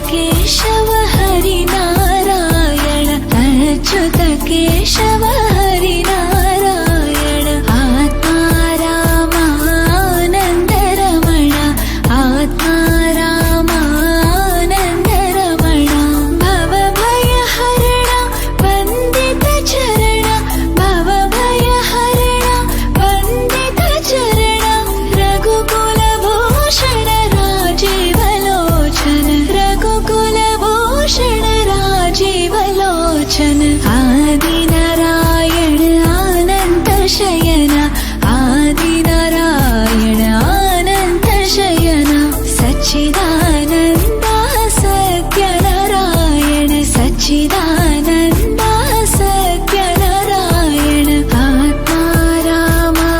केशव हरिनारायण अच्युत केशव हरिनारायण आत्मारामानन्दरमण आत्मारामानन्दरमण भवभयहरण वन्दितचरण भवभयहरण वन्दितचरण रघुकुलभूषण राजीवलोचन रघुकुलभूषण राजीवलोचन आदिनारायण अनंत शयन आदिनारायण अनंत शयन सच्चिदानन्द सत्यनारायण सच्चिदानन्द सत्यनारायण आत्मारामा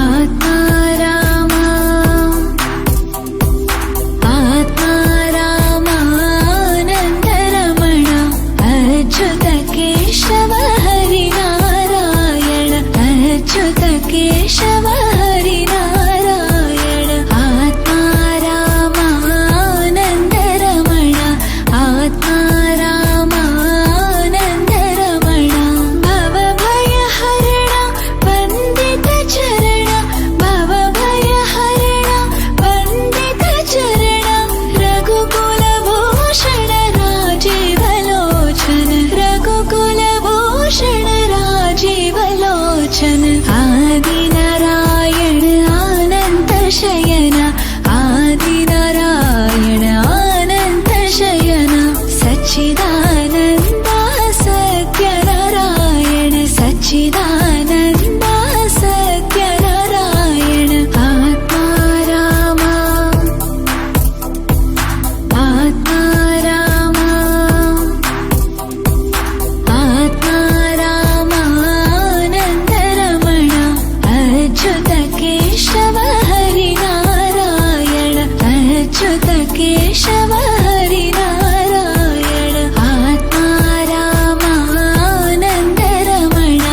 आत्मारामा आत्मारामानन्दरमण अच्युत केशव हरिनारायण अच्युत केशव हरिनारायण आत्मारामानन्दरमण आत्मारामानन्दरमण भवभयहरण वन्दितचरण भवभयहरण वन्दितचरण रघुकुलभूषण राजीवलोचन रघुकुलभूषण राजीवलोचन आदिनारायण अनंत शयन आदिनारायण अनंत शयन सच्चिदानन्द सत्यनारायण सच्चिदानन्द सत्यनारायण आत्मारामा आत्मारामा आत्मारामानन्दरमण अच्युत केशव हरिनारायण अच्युत केशव हरिनारायण आत्मारामानन्दरमण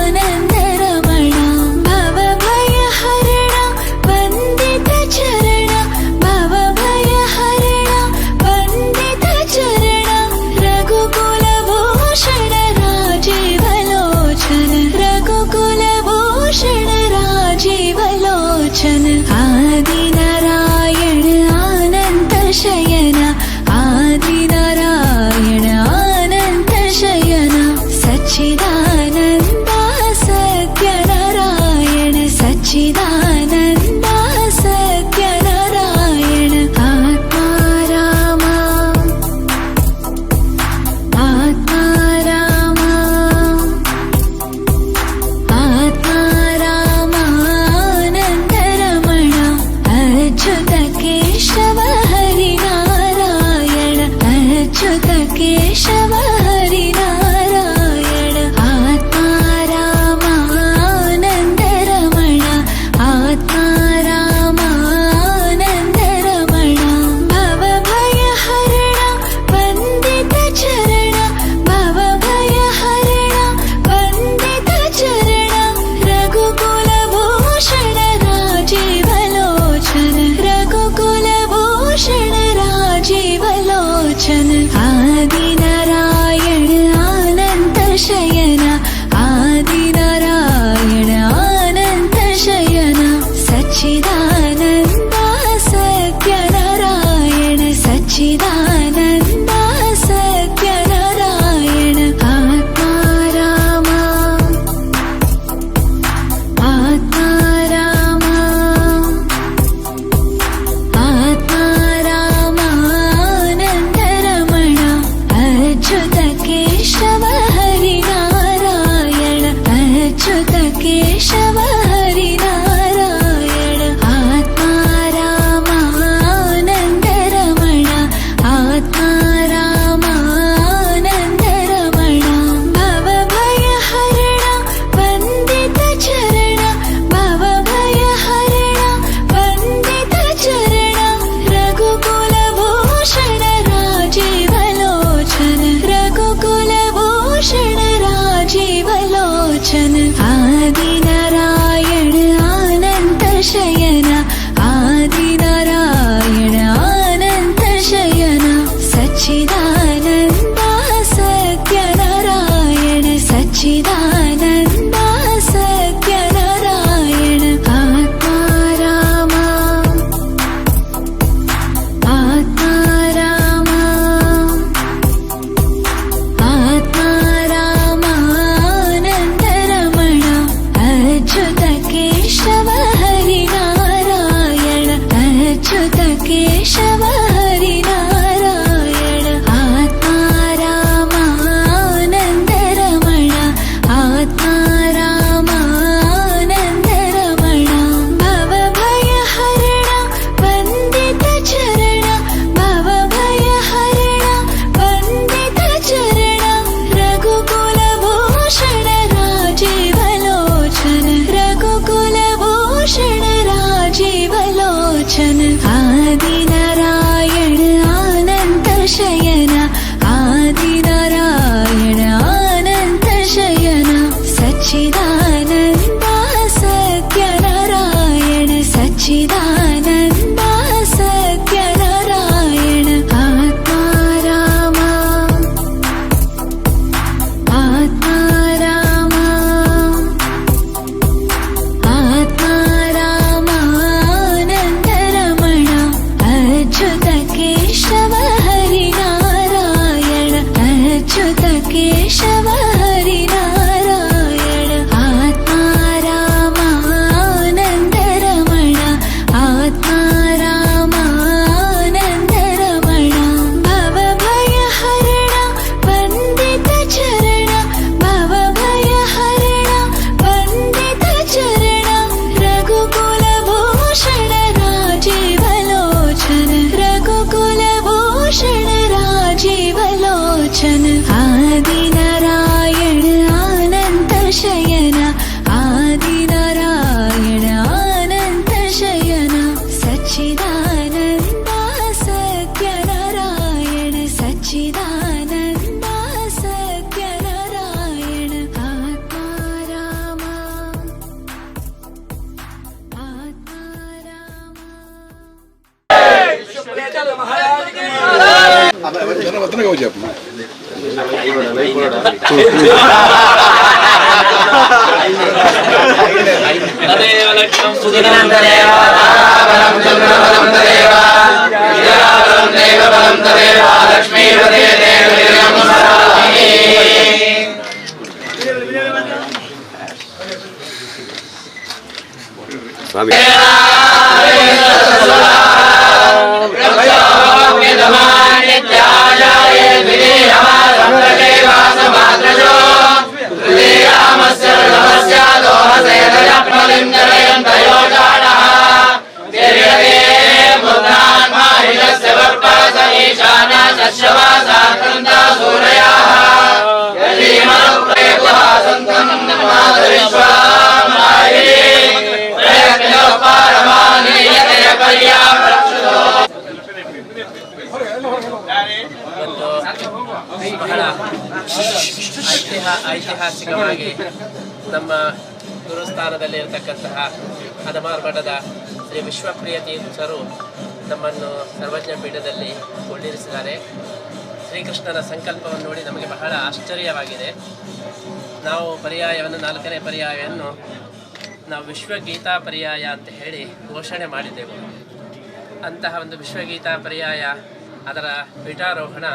आत्मारामानन्दरमण भवभयहरण वन्दितचरण भवभयहरण वन्दितचरण रघुकुलभूषण राजीवलोचन रघुकुलभूषण राजीवलोचन आदिनारायण अनंत शयन आदिनारायण अनंत शयन सच्चिदानन्द सत्यनारायण सच्चिदानन्द सत्यनारायण आत्मारामा आत्मारामा आत्मारामानन्दरमण अच्युत केशव हरिनारायण अच्युत केशव हरिनारायण आत्मारामानन्दरमण ಕೇಶವ ಹರಿನಾರಾಯಣ ಆತ್ಮಾರಾಮ ಆನಂದ ರಮಣ ಆತ್ಮಾರಾಮ ಆನಂದ ರಮಣ ಭವ ಭಯ ಹರಣ ವಂದಿತ ಚರಣ ಭವ ಭಯ ಹರಣ ವಂದಿತ ಚರಣ ರಘುಕುಲ ಭೂಷಣ ರಾಜೀವಲೋಚನ ರಘುಕುಲ ಭೂಷಣ ರಾಜೀವಲೋಚನ ಆದಿನಾರಾಯಣ ಅನಂತ ಶಯನ ಆದಿನಾರಾಯಣ ಅನಂತ ಶಯನ ಸಚ್ಚಿದಾನಂದ ಸತ್ಯನಾರಾಯಣ ಸಚ್ಚಿದಾನಂದ ಸತ್ಯನಾರಾಯಣ ಆತ್ಮಾರಾಮ ಆತ್ಮಾರಾಮ ಆತ್ಮಾರಾಮ ಆನಂದ ರಮಣ ಅಚ್ಯುತ ಕೇಶವ ಹರಿನಾರಾಯಣ ಅಚ್ಯುತ ಕೇಶವ ಹರಿನಾರಾಯಣ ಆತ್ಮಾರಾಮ ಆನಂದ ರಮಣ ಆತ್ಮಾರಾಮ ಆನಂದ ರಮಣ ಭವ ಭಯ ಹರಣ ವಂದಿತ ಚರಣ ಭವ ಭಯ ಹರಣ ವಂದಿತ ಚರಣ ರಘುಕುಲ ಭೂಷಣ ರಾಜೀವಲೋಚನ ರಘುಕುಲ ಭೂಷಣ ರಾಜೀವಲೋಚನ ಆದಿನಾರಾಯಣ ಅನಂತ ಶಯನ ಆದಿನಾರಾಯಣ ಅನಂತ ಶಯನ ಸಚ್ಚಿದಾನಂದ ಸತ್ಯನಾರಾಯಣ ಸಚ್ಚಿದಾನಂದ ಸತ್ಯನಾರಾಯಣ ಆತ್ಮಾರಾಮ ಆತ್ಮಾರಾಮ ಬಹಳ ಐತಿಹಾಸಿಕವಾಗಿ ನಮ್ಮ ಗುರುಸ್ಥಾನದಲ್ಲಿರತಕ್ಕಂತಹ ಹದಮಾರ್ ಮಠದ ಶ್ರೀ ವಿಶ್ವಪ್ರಿಯ ತೀರ್ಥರು ನಮ್ಮನ್ನು ಸರ್ವಜ್ಞ ಪೀಠದಲ್ಲಿ ಕೊಂಡಿರಿಸಿದ್ದಾರೆ. ಶ್ರೀಕೃಷ್ಣನ ಸಂಕಲ್ಪವನ್ನು ನೋಡಿ ನಮಗೆ ಬಹಳ ಆಶ್ಚರ್ಯವಾಗಿದೆ. ನಾವು ಪರ್ಯಾಯವನ್ನು 4ನೇ ಪರ್ಯಾಯವನ್ನು ನಾವು ವಿಶ್ವಗೀತಾ ಪರ್ಯಾಯ ಅಂತ ಹೇಳಿ ಘೋಷಣೆ ಮಾಡಿದ್ದೆವು. ಅಂತಹ ಒಂದು ವಿಶ್ವಗೀತಾ ಪರ್ಯಾಯ ಅದರ ಪೀಠಾರೋಹಣ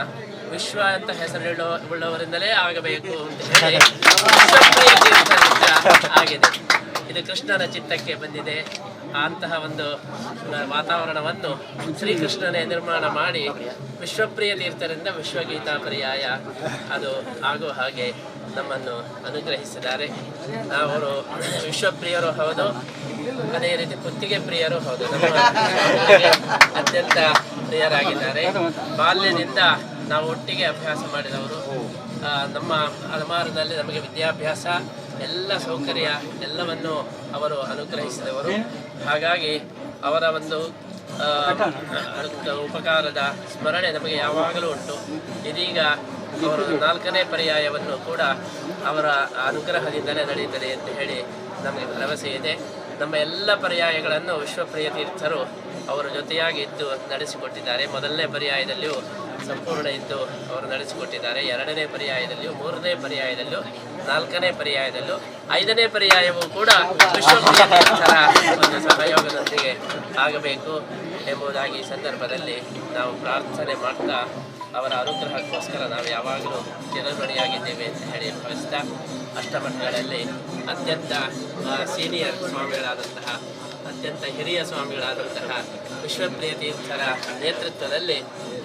ವಿಶ್ವ ಅಂತ ಹೆಸರುಳ್ಳವರಿಂದಲೇ ಆಗಬೇಕು ಅಂತ ಹೇಳಿ ವಿಶ್ವಪ್ರಿಯ ತೀರ್ಥರಿಂದ ಆಗಿದೆ. ಇದು ಕೃಷ್ಣನ ಚಿತ್ತಕ್ಕೆ ಬಂದಿದೆ. ಅಂತಹ ಒಂದು ವಾತಾವರಣವನ್ನು ಶ್ರೀಕೃಷ್ಣನೇ ನಿರ್ಮಾಣ ಮಾಡಿ ವಿಶ್ವಪ್ರಿಯ ತೀರ್ಥರಿಂದ ವಿಶ್ವಗೀತಾ ಪರ್ಯಾಯ ಅದು ಆಗೋ ಹಾಗೆ ನಮ್ಮನ್ನು ಅನುಗ್ರಹಿಸಿದ್ದಾರೆ. ಅವರು ವಿಶ್ವಪ್ರಿಯರು ಹೌದು, ಅದೇ ರೀತಿ ಕುತ್ತಿಗೆ ಪ್ರಿಯರು ಹೌದು. ನಮ್ಮ ಅತ್ಯಂತ ಪ್ರಿಯರಾಗಿದ್ದಾರೆ. ಬಾಲ್ಯದಿಂದ ನಾವು ಒಟ್ಟಿಗೆ ಅಭ್ಯಾಸ ಮಾಡಿದವರು. ನಮ್ಮ ಅಲಮಾರದಲ್ಲಿ ನಮಗೆ ವಿದ್ಯಾಭ್ಯಾಸ ಎಲ್ಲ ಸೌಕರ್ಯ ಎಲ್ಲವನ್ನು ಅವರು ಅನುಗ್ರಹಿಸಿದವರು. ಹಾಗಾಗಿ ಅವರ ಒಂದು ಉಪಕಾರದ ಸ್ಮರಣೆ ನಮಗೆ ಯಾವಾಗಲೂ ಉಂಟು. ಇದೀಗ ಅವರು 4ನೇ ಪರ್ಯಾಯವನ್ನು ಕೂಡ ಅವರ ಅನುಗ್ರಹದಿಂದಲೇ ನಡೆಯುತ್ತದೆ ಅಂತ ಹೇಳಿ ನಮಗೆ ಭರವಸೆ ಇದೆ. ನಮ್ಮ ಎಲ್ಲ ಪರ್ಯಾಯಗಳನ್ನು ವಿಶ್ವಪ್ರಿಯ ತೀರ್ಥರು ಅವರ ಜೊತೆಯಾಗಿ ಇದ್ದು ನಡೆಸಿಕೊಟ್ಟಿದ್ದಾರೆ. 1ನೇ ಪರ್ಯಾಯದಲ್ಲಿಯೂ ಸಂಪೂರ್ಣ ಇದ್ದು ಅವರು ನಡೆಸಿಕೊಟ್ಟಿದ್ದಾರೆ. 2ನೇ ಪರ್ಯಾಯದಲ್ಲಿಯೂ, 3ನೇ ಪರ್ಯಾಯದಲ್ಲೂ, 4ನೇ ಪರ್ಯಾಯದಲ್ಲೂ, 5ನೇ ಪರ್ಯಾಯವೂ ಕೂಡ ವಿಶ್ವಪ್ರಿಯ ತೀರ್ಥರ ಒಂದು ಸಹಯೋಗದೊಂದಿಗೆ ಆಗಬೇಕು ಎಂಬುದಾಗಿ ಈ ಸಂದರ್ಭದಲ್ಲಿ ನಾವು ಪ್ರಾರ್ಥನೆ ಮಾಡ್ತಾ ಅವರ ಅನುಗ್ರಹಕ್ಕೋಸ್ಕರ ನಾವು ಯಾವಾಗಲೂ ಚಿರಋಣಿಯಾಗಿದ್ದೇವೆ ಅಂತ ಹೇಳಿ ಭಾವಿಸ್ತಾ, ಅಷ್ಟಮಠಗಳಲ್ಲಿ ಅತ್ಯಂತ ಸೀನಿಯರ್ ಸ್ವಾಮಿಗಳಾದಂತಹ ಅತ್ಯಂತ ಹಿರಿಯ ಸ್ವಾಮಿಗಳಾದಂತಹ ವಿಶ್ವಪ್ರಿಯ ತೀರ್ಥರ ನೇತೃತ್ವದಲ್ಲಿ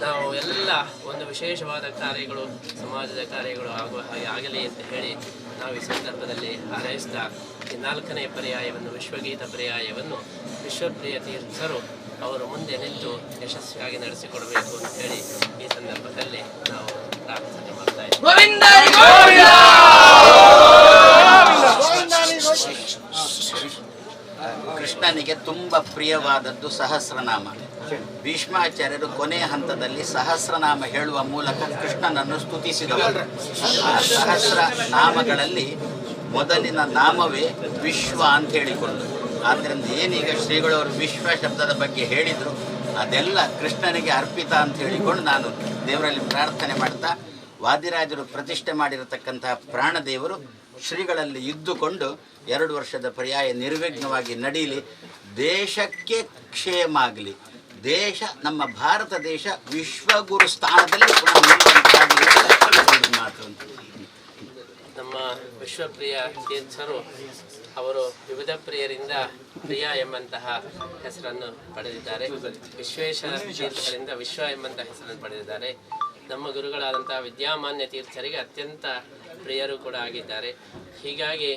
ನಾವು ಎಲ್ಲ ಒಂದು ವಿಶೇಷವಾದ ಕಾರ್ಯಗಳು, ಸಮಾಜದ ಕಾರ್ಯಗಳು ಆಗುವ ಹಾಗೆ ಆಗಲಿ ಅಂತ ಹೇಳಿ ನಾವು ಈ ಸಂದರ್ಭದಲ್ಲಿ ಹಾರೈಸ್ತಾ ಈ 4ನೇ ಪರ್ಯಾಯವನ್ನು, ವಿಶ್ವಗೀತ ಪರ್ಯಾಯವನ್ನು ವಿಶ್ವಪ್ರಿಯ ತೀರ್ಥರು ಅವರು ಮುಂದೆ ನಿಂತು ಯಶಸ್ವಿಯಾಗಿ ನಡೆಸಿಕೊಡಬೇಕು ಅಂತ ಹೇಳಿ ಈ ಸಂದರ್ಭದಲ್ಲಿ ನಾವು ಪ್ರಾರ್ಥನೆ ಮಾಡ್ತಾ ಇದ್ದೇವೆ. ಕೃಷ್ಣನಿಗೆ ತುಂಬ ಪ್ರಿಯವಾದದ್ದು ಸಹಸ್ರನಾಮ. ಭೀಷ್ಮಾಚಾರ್ಯರು ಕೊನೆಯ ಹಂತದಲ್ಲಿ ಸಹಸ್ರನಾಮ ಹೇಳುವ ಮೂಲಕ ಕೃಷ್ಣನನ್ನು ಸ್ತುತಿಸಿದವರು. ಆ ಸಹಸ್ರ ನಾಮಗಳಲ್ಲಿ ಮೊದಲಿನ ನಾಮವೇ ವಿಶ್ವ ಅಂತ ಹೇಳಿಕೊಂಡು, ಆದ್ದರಿಂದ ಏನೀಗ ಶ್ರೀಗಳವರು ವಿಶ್ವ ಶಬ್ದದ ಬಗ್ಗೆ ಹೇಳಿದರು ಅದೆಲ್ಲ ಕೃಷ್ಣನಿಗೆ ಅರ್ಪಿತ ಅಂತ ಹೇಳಿಕೊಂಡು ನಾನು ದೇವರಲ್ಲಿ ಪ್ರಾರ್ಥನೆ ಮಾಡ್ತಾ, ವಾದಿರಾಜರು ಪ್ರತಿಷ್ಠೆ ಮಾಡಿರತಕ್ಕಂತಹ ಪ್ರಾಣದೇವರು ಶ್ರೀಗಳಲ್ಲಿ ಇದ್ದುಕೊಂಡು 2 ವರ್ಷದ ಪರ್ಯಾಯ ನಿರ್ವಿಘ್ನವಾಗಿ ನಡೀಲಿ, ದೇಶಕ್ಕೆ ಕ್ಷೇಮ ಆಗಲಿ, ದೇಶ ನಮ್ಮ ಭಾರತ ದೇಶ ವಿಶ್ವಗುರು ಸ್ಥಾನದಲ್ಲಿ ಮಾತು. ನಮ್ಮ ವಿಶ್ವಪ್ರಿಯ ತೀರ್ಥರು ಅವರು ವಿವಿಧ ಪ್ರಿಯರಿಂದ ಪ್ರಿಯ ಎಂಬಂತಹ ಹೆಸರನ್ನು ಪಡೆದಿದ್ದಾರೆ. ವಿಶ್ವೇಶ್ವರ ತೀರ್ಥರಿಂದ ವಿಶ್ವ ಎಂಬಂತಹ ಹೆಸರನ್ನು ಪಡೆದಿದ್ದಾರೆ. ನಮ್ಮ ಗುರುಗಳಾದಂತಹ ವಿದ್ಯಾಮಾನ್ಯ ತೀರ್ಥರಿಗೆ ಅತ್ಯಂತ ಪ್ರಿಯರು ಕೂಡ ಆಗಿದ್ದಾರೆ. ಹೀಗಾಗಿ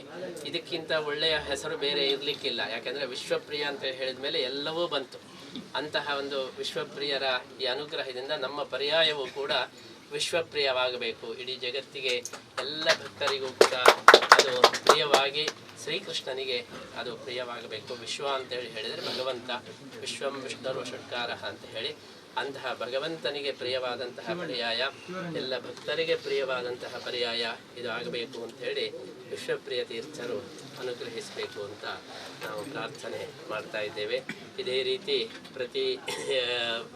ಇದಕ್ಕಿಂತ ಒಳ್ಳೆಯ ಹೆಸರು ಬೇರೆ ಇರಲಿಕ್ಕಿಲ್ಲ. ಯಾಕೆಂದರೆ ವಿಶ್ವಪ್ರಿಯ ಅಂತ ಹೇಳಿದ ಮೇಲೆ ಎಲ್ಲವೂ ಬಂತು. ಅಂತಹ ಒಂದು ವಿಶ್ವಪ್ರಿಯರ ಈ ಅನುಗ್ರಹದಿಂದ ನಮ್ಮ ಪರ್ಯಾಯವೂ ಕೂಡ ವಿಶ್ವಪ್ರಿಯವಾಗಬೇಕು, ಇಡೀ ಜಗತ್ತಿಗೆ ಎಲ್ಲ ಭಕ್ತರಿಗೂ ಕೂಡ ಅದು ಪ್ರಿಯವಾಗಿ ಶ್ರೀಕೃಷ್ಣನಿಗೆ ಅದು ಪ್ರಿಯವಾಗಬೇಕು. ವಿಶ್ವ ಅಂತೇಳಿ ಹೇಳಿದರೆ ಭಗವಂತ, ವಿಶ್ವಂ ವಿಷ್ಣುರು ಷಟ್ಕಾರ ಅಂತ ಹೇಳಿ ಅಂತಹ ಭಗವಂತನಿಗೆ ಪ್ರಿಯವಾದಂತಹ ಪರ್ಯಾಯ, ಎಲ್ಲ ಭಕ್ತರಿಗೆ ಪ್ರಿಯವಾದಂತಹ ಪರ್ಯಾಯ ಇದು ಆಗಬೇಕು ಅಂತ ಹೇಳಿ ವಿಶ್ವಪ್ರಿಯ ತೀರ್ಥರು ಅನುಗ್ರಹಿಸಬೇಕು ಅಂತ ನಾವು ಪ್ರಾರ್ಥನೆ ಮಾಡ್ತಾ ಇದ್ದೇವೆ. ಇದೇ ರೀತಿ ಪ್ರತಿ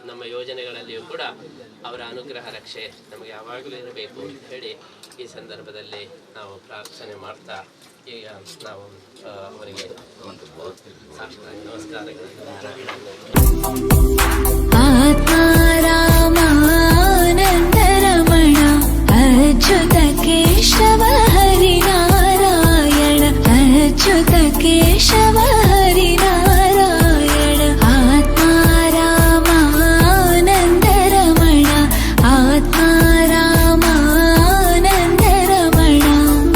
ನಮ್ಮ ಯೋಜನೆಗಳಲ್ಲಿಯೂ ಕೂಡ ಅವರ ಅನುಗ್ರಹ ರಕ್ಷೆ ನಮಗೆ ಯಾವಾಗಲೂ ಇರಬೇಕು ಅಂತ ಹೇಳಿ ಈ ಸಂದರ್ಭದಲ್ಲಿ ನಾವು ಪ್ರಾರ್ಥನೆ ಮಾಡ್ತಾ ಈಗ ನಾವು ಅವರಿಗೆ ಸಾಷ್ಟಾಂಗ ನಮಸ್ಕಾರಗಳನ್ನು ಆತ್ಮಾರಾಮಾನಂದರಮಣ ಅಚ್ಯುತ ಕೇಶವ ಹರಿನಾರಾಯಣ, ಅಚ್ಯುತ ಕೇಶವ ಹರಿನಾರಾಯಣ. ಆತ್ಮಾರಾಮಾನಂದರಮಣ, ಆತ್ಮಾರಾಮಾನಂದರಮಣ.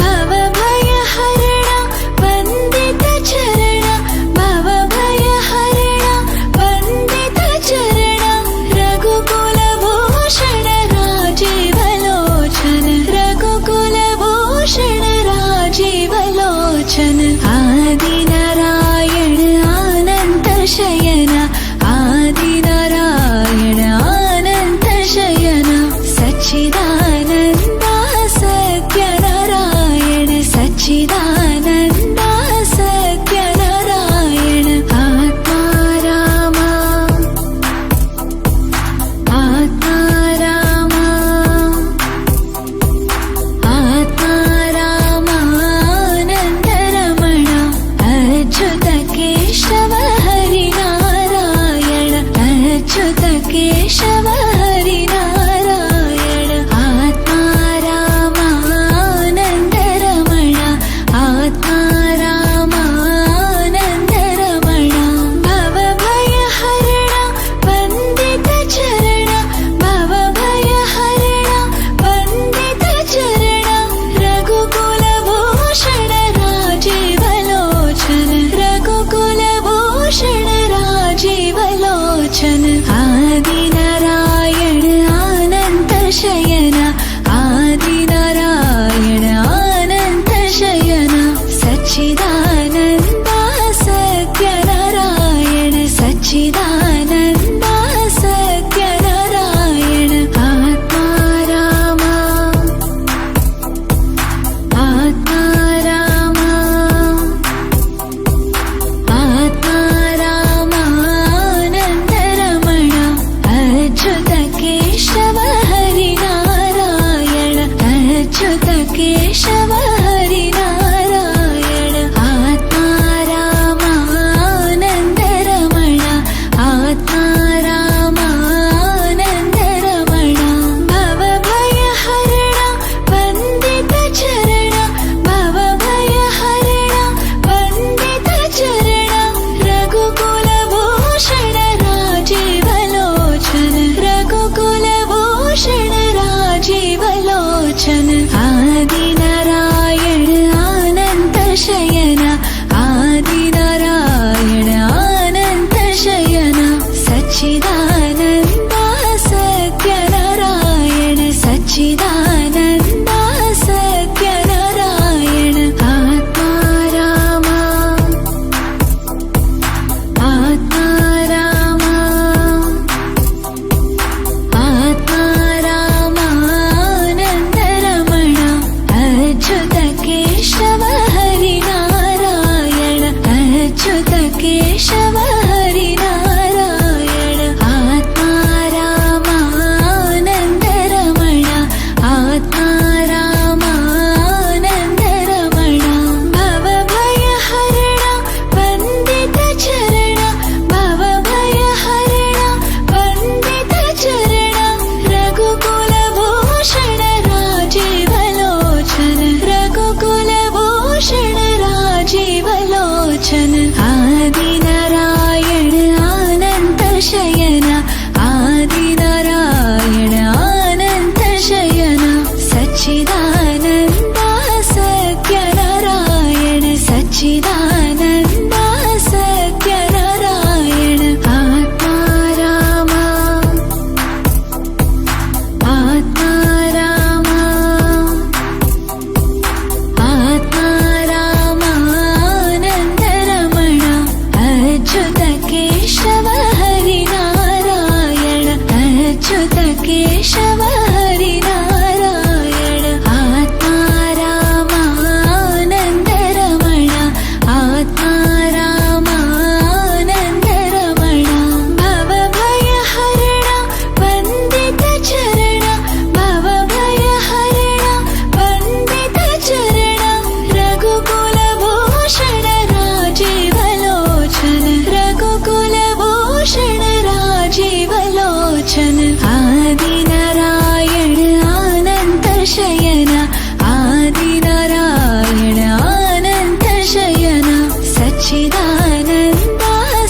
ಭವಭಯ ಹರಣ ವಂದಿತ ಚರಣ, ಭವಭಯ ಹರಣ ವಂದಿತ ಚರಣ. ರಘುಕುಲಭೂಷಣ ರಾಜೀವಲೋಚನ, ರಘುಕುಲಭೂಷಣ ರಾಜೀವಲೋಚನ. ಆದಿನಾರಾಯಣ ಆನಂತ ಶಯನ, ಆದಿನಾರಾಯಣ ಆನಂತ ಶಯನ. ಸಚ್ಚಿದಾನಂದ ಸತ್ಯನಾರಾಯಣ, ಸಚ್ಚಿದಾನಂದ ಸತ್ಯನಾರಾಯಣ. ಆತ್ಮಾರಾಮ ಆತ್ಮಾರಾಮ ಆತ್ಮಾರಾಮಾನಂದರಮಣ ಅಚ್ಯುತ ಕೇಶವ ಹರಿನಾರಾಯಣ, ಅಚ್ಯುತ ಕೇಶವ ಹರಿನಾರಾಯಣ. ಆತ್ಮಾರಾಮಾನಂದರಮಣ, ಆತ್ಮಾರಾಮಾನಂದರಮಣ. ಭವಭಯ ಹರಣ ವಂದಿತ ಚರಣ, ಭವಭಯ ಹರಣ ವಂದಿತ ಚರಣ. ರಘುಕುಲಭೂಷಣ ರಾಜೀವಲೋಚನ, ರಘುಕುಲಭೂಷಣ ರಾಜೀವಲೋಚನ. ಆದಿನಾರಾಯಣ केशव हरिनारायण आत्मा रामानन्दरमण आत्मा रामानन्दरमण भवभयहरण वन्दितचरण भवभयहरण वन्दितचरण रघुकुलभूषण राजीवलोचन रघुकुलभूषण राजीवलोचन आदिनारायण आनन्तशयन आदिनारायण आनन्तशयन सच्चिदानन्द सत्यनारायण सच्चिदानन्द सत्यनारायण आत्मा रामा आत्मा रामा आत्मा रामानन्दरमण अच्युत केशव हरिनारायण अच्युत केशव हरिनारायण आत्मा रामानन्दरमण आत्मा रामानन्दरमण भवभयहरण वन्दितचरण भवभयहरण वन्दितचरण रघुकुलभूषण राजीवलोचन रघुकुलभूषण राजीवलोचन आदिनारायण आनन्तशयन आदिनारायण आनन्तशयन सच्चिदानन्द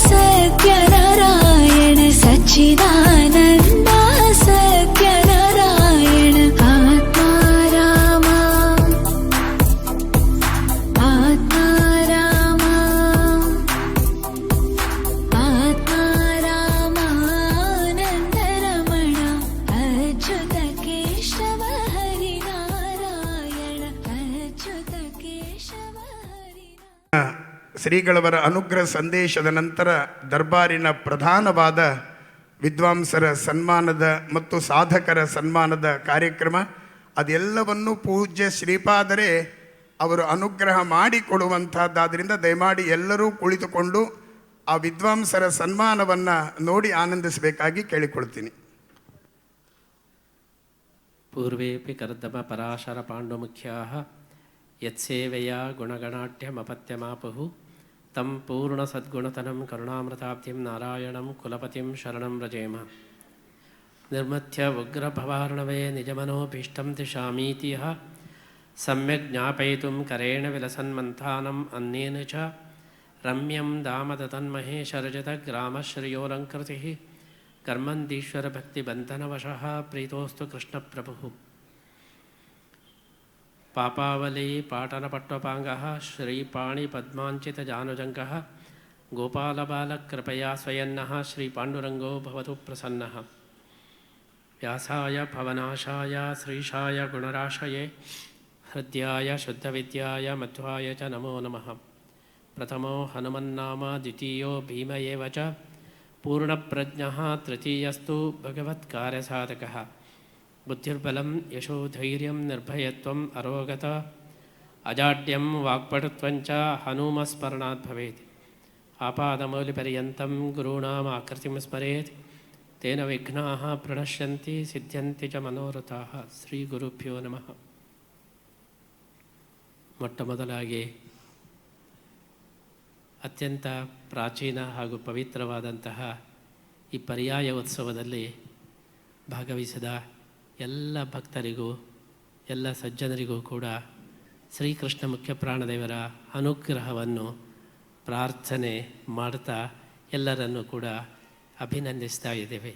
सत्यनारायण सच्चिदानन्द सत्यनारायण आत्मा रामा आत्मा रामा आत्मा रामानन्दरमण अच्युत केशव हरिनारायण अच्युत केशव हरिनारायण ಶ್ರೀಗಳವರ ಅನುಗ್ರಹ ಸಂದೇಶದ ನಂತರ ದರ್ಬಾರಿನ ಪ್ರಧಾನವಾದ ವಿದ್ವಾಂಸರ ಸನ್ಮಾನದ ಮತ್ತು ಸಾಧಕರ ಸನ್ಮಾನದ ಕಾರ್ಯಕ್ರಮ ಅದೆಲ್ಲವನ್ನು ಪೂಜ್ಯ ಶ್ರೀಪಾದರೇ ಅವರು ಅನುಗ್ರಹ ಮಾಡಿಕೊಡುವಂಥದ್ದಾದ್ದರಿಂದ ದಯಮಾಡಿ ಎಲ್ಲರೂ ಕುಳಿತುಕೊಂಡು ಆ ವಿದ್ವಾಂಸರ ಸನ್ಮಾನವನ್ನು ನೋಡಿ ಆನಂದಿಸಬೇಕಾಗಿ ಕೇಳಿಕೊಳ್ತೀನಿ. पूर्वेऽपि कर्दम पराशर पाण्डुमुख्याः यत्सेवया गुणगणाढ्यमपत्यमापुः तं पूर्णसद्गुणतनं करुणामृताब्धिं नारायणं कुलपतिं शरणं व्रजेम. निर्मथ्य उग्रभवार्णवे निजमनोभीष्टं दिशामीति यः सम्यक् ज्ञापयितुं करेण विलसन्मन्थानम् अन्येन च रम्यं दामदतन्महेशरजतग्रामश्रियोऽलङ्कृतिः कर्मन्दीश्वरभक्तिबन्धनवशः प्रीतोऽस्तु कृष्णप्रभुः. पापावली पाटनपट्टपाङ्गः श्रीपाणिपद्माञ्चितजानुजङ्गः गोपालबालकृपया स्वयन्नः श्रीपाण्डुरङ्गो भवतु प्रसन्नः. व्यासाय भवनाशाय श्रीशाय गुणराशये हृद्याय शुद्धविद्याय मध्वाय च नमो नमः. प्रथमो हनुमन्नाम द्वितीयो भीम एव च पूर्णप्रज्ञः तृतीयस्तु भगवत्कार्यसाधकः. बुद्धिर्बलं यशोधैर्यं निर्भयत्वम् अरोगता अजाड्यं वाक्पटुत्वञ्च हनुमस्मरणात् भवेत्. आपादमौलिपर्यन्तं गुरूणाम् आकृतिं स्मरेत् तेन विघ्नाः प्रणश्यन्ति सिद्ध्यन्ति च मनोरथाः. ಶ್ರೀಗುರುಭ್ಯೋ ನಮಃ. ಮೊಟ್ಟ ಮೊದಲಾಗಿ ಅತ್ಯಂತ ಪ್ರಾಚೀನ ಹಾಗೂ ಪವಿತ್ರವಾದಂತಹ ಈ ಪರ್ಯಾಯ ಉತ್ಸವದಲ್ಲಿ ಭಾಗವಹಿಸಿದ ಎಲ್ಲ ಭಕ್ತರಿಗೂ ಎಲ್ಲ ಸಜ್ಜನರಿಗೂ ಕೂಡ ಶ್ರೀಕೃಷ್ಣ ಮುಖ್ಯ ಪ್ರಾಣದೇವರ ಅನುಗ್ರಹವನ್ನು ಪ್ರಾರ್ಥನೆ ಮಾಡ್ತಾ ಎಲ್ಲರನ್ನೂ ಕೂಡ ಅಭಿನಂದಿಸ್ತಾ ಇದ್ದೇವೆ.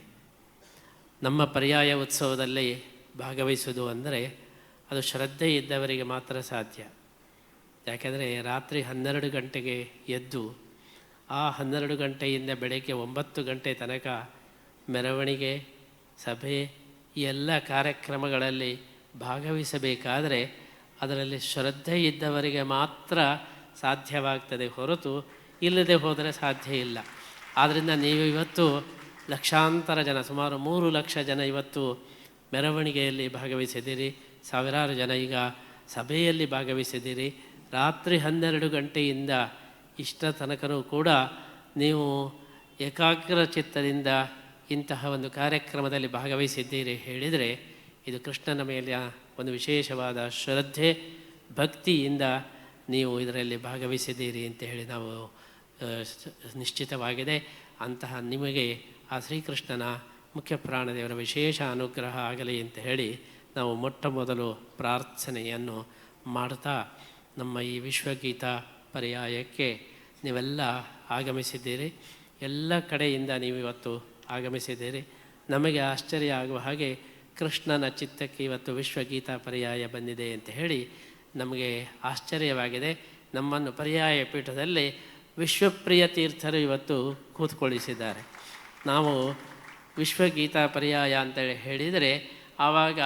ನಮ್ಮ ಪರ್ಯಾಯ ಉತ್ಸವದಲ್ಲಿ ಭಾಗವಹಿಸೋದು ಅಂದರೆ ಅದು ಶ್ರದ್ಧೆ ಇದ್ದವರಿಗೆ ಮಾತ್ರ ಸಾಧ್ಯ. ಯಾಕೆಂದರೆ ರಾತ್ರಿ 12 ಗಂಟೆಗೆ ಎದ್ದು ಆ 12 ಗಂಟೆಯಿಂದ ಬೆಳಗ್ಗೆ 9 ಗಂಟೆ ತನಕ ಮೆರವಣಿಗೆ, ಸಭೆ, ಈ ಎಲ್ಲ ಕಾರ್ಯಕ್ರಮಗಳಲ್ಲಿ ಭಾಗವಹಿಸಬೇಕಾದರೆ ಅದರಲ್ಲಿ ಶ್ರದ್ಧೆ ಇದ್ದವರಿಗೆ ಮಾತ್ರ ಸಾಧ್ಯವಾಗ್ತದೆ, ಹೊರತು ಇಲ್ಲದೆ ಹೋದರೆ ಸಾಧ್ಯ ಇಲ್ಲ. ಆದ್ದರಿಂದ ನೀವು ಇವತ್ತು ಲಕ್ಷಾಂತರ ಜನ, ಸುಮಾರು 3 ಲಕ್ಷ ಜನ ಇವತ್ತು ಮೆರವಣಿಗೆಯಲ್ಲಿ ಭಾಗವಹಿಸಿದ್ದೀರಿ. ಸಾವಿರಾರು ಜನ ಈಗ ಸಭೆಯಲ್ಲಿ ಭಾಗವಹಿಸಿದ್ದೀರಿ. ರಾತ್ರಿ 12 ಗಂಟೆಯಿಂದ ಇಷ್ಟ ತನಕನೂ ಕೂಡ ನೀವು ಏಕಾಗ್ರ ಚಿತ್ತದಿಂದ ಇಂತಹ ಒಂದು ಕಾರ್ಯಕ್ರಮದಲ್ಲಿ ಭಾಗವಹಿಸಿದ್ದೀರಿ ಹೇಳಿದರೆ ಇದು ಕೃಷ್ಣನ ಮೇಲೆ ಒಂದು ವಿಶೇಷವಾದ ಶ್ರದ್ಧೆ ಭಕ್ತಿಯಿಂದ ನೀವು ಇದರಲ್ಲಿ ಭಾಗವಹಿಸಿದ್ದೀರಿ ಅಂತ ಹೇಳಿ ನಾವು ನಿಶ್ಚಿತವಾಗಿದೆ. ಅಂತಹ ನಿಮಗೆ ಆ ಶ್ರೀಕೃಷ್ಣನ ಮುಖ್ಯ ಪ್ರಾಣದೇವರ ವಿಶೇಷ ಅನುಗ್ರಹ ಆಗಲಿ ಅಂತ ಹೇಳಿ ನಾವು ಮೊಟ್ಟ ಮೊದಲು ಪ್ರಾರ್ಥನೆಯನ್ನು ಮಾಡ್ತಾ ನಮ್ಮ ಈ ವಿಶ್ವಗೀತಾ ಪರ್ಯಾಯಕ್ಕೆ ನೀವೆಲ್ಲ ಆಗಮಿಸಿದ್ದೀರಿ. ಎಲ್ಲ ಕಡೆಯಿಂದ ನೀವು ಇವತ್ತು ಆಗಮಿಸಿದ್ದೀರಿ. ನಮಗೆ ಆಶ್ಚರ್ಯ ಆಗುವ ಹಾಗೆ ಕೃಷ್ಣನ ಚಿತ್ತಕ್ಕೆ ಇವತ್ತು ವಿಶ್ವಗೀತಾ ಪರ್ಯಾಯ ಬಂದಿದೆ ಅಂತ ಹೇಳಿ ನಮಗೆ ಆಶ್ಚರ್ಯವಾಗಿದೆ. ನಮ್ಮನ್ನು ಪರ್ಯಾಯ ಪೀಠದಲ್ಲಿ ವಿಶ್ವಪ್ರಿಯ ತೀರ್ಥರು ಇವತ್ತು ಕೂತ್ಕೊಳ್ಳಿಸಿದ್ದಾರೆ. ನಾವು ವಿಶ್ವಗೀತಾ ಪರ್ಯಾಯ ಅಂತೇಳಿ ಹೇಳಿದರೆ ಆವಾಗ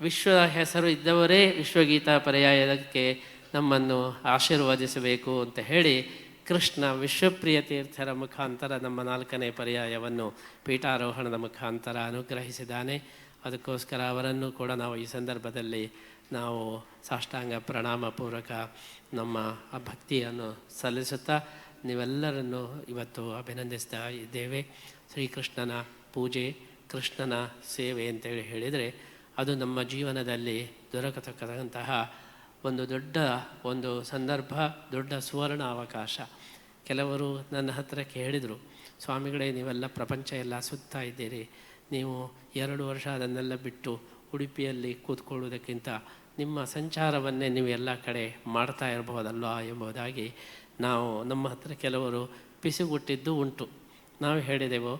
ವಿಶ್ವ ಹೆಸರು ಇದ್ದವರೇ ವಿಶ್ವಗೀತಾ ಪರ್ಯಾಯಕ್ಕೆ ನಮ್ಮನ್ನು ಆಶೀರ್ವದಿಸಬೇಕು ಅಂತ ಹೇಳಿ ಕೃಷ್ಣ ವಿಶ್ವಪ್ರಿಯ ತೀರ್ಥರ ಮುಖಾಂತರ ನಮ್ಮ 4ನೇ ಪರ್ಯಾಯವನ್ನು ಪೀಠಾರೋಹಣದ ಮುಖಾಂತರ ಅನುಗ್ರಹಿಸಿದ್ದಾನೆ. ಅದಕ್ಕೋಸ್ಕರ ಅವರನ್ನು ಕೂಡ ನಾವು ಈ ಸಂದರ್ಭದಲ್ಲಿ ನಾವು ಸಾಷ್ಟಾಂಗ ಪ್ರಣಾಮಪೂರ್ವಕ ನಮ್ಮ ಆ ಭಕ್ತಿಯನ್ನು ಸಲ್ಲಿಸುತ್ತಾ ನೀವೆಲ್ಲರನ್ನು ಇವತ್ತು ಅಭಿನಂದಿಸ್ತಾ ಇದ್ದೇವೆ. ಶ್ರೀಕೃಷ್ಣನ ಪೂಜೆ, ಕೃಷ್ಣನ ಸೇವೆ ಅಂತೇಳಿ ಹೇಳಿದರೆ ಅದು ನಮ್ಮ ಜೀವನದಲ್ಲಿ ದೊರಕತಕ್ಕಂತಹ ಒಂದು ದೊಡ್ಡ ಒಂದು ಸಂದರ್ಭ, ದೊಡ್ಡ ಸುವರ್ಣ ಅವಕಾಶ. ಕೆಲವರು ನನ್ನ ಹತ್ತಿರಕ್ಕೆ ಹೇಳಿದರು, ಸ್ವಾಮಿಗಳೇ ನೀವೆಲ್ಲ ಪ್ರಪಂಚ ಎಲ್ಲ ಸುತ್ತಾ ಇದ್ದೀರಿ, ನೀವು 2 ವರ್ಷ ಅದನ್ನೆಲ್ಲ ಬಿಟ್ಟು ಉಡುಪಿಯಲ್ಲಿ ಕೂತ್ಕೊಳ್ಳುವುದಕ್ಕಿಂತ ನಿಮ್ಮ ಸಂಚಾರವನ್ನೇ ನೀವು ಎಲ್ಲ ಕಡೆ ಮಾಡ್ತಾ ಇರಬಹುದಲ್ವಾ ಎಂಬುದಾಗಿ ನಮ್ಮ ಹತ್ರ ಕೆಲವರು ಪಿಸುಗುಟ್ಟಿದ್ದು ಉಂಟು. ನಾವು ಹೇಳಿದೆವು,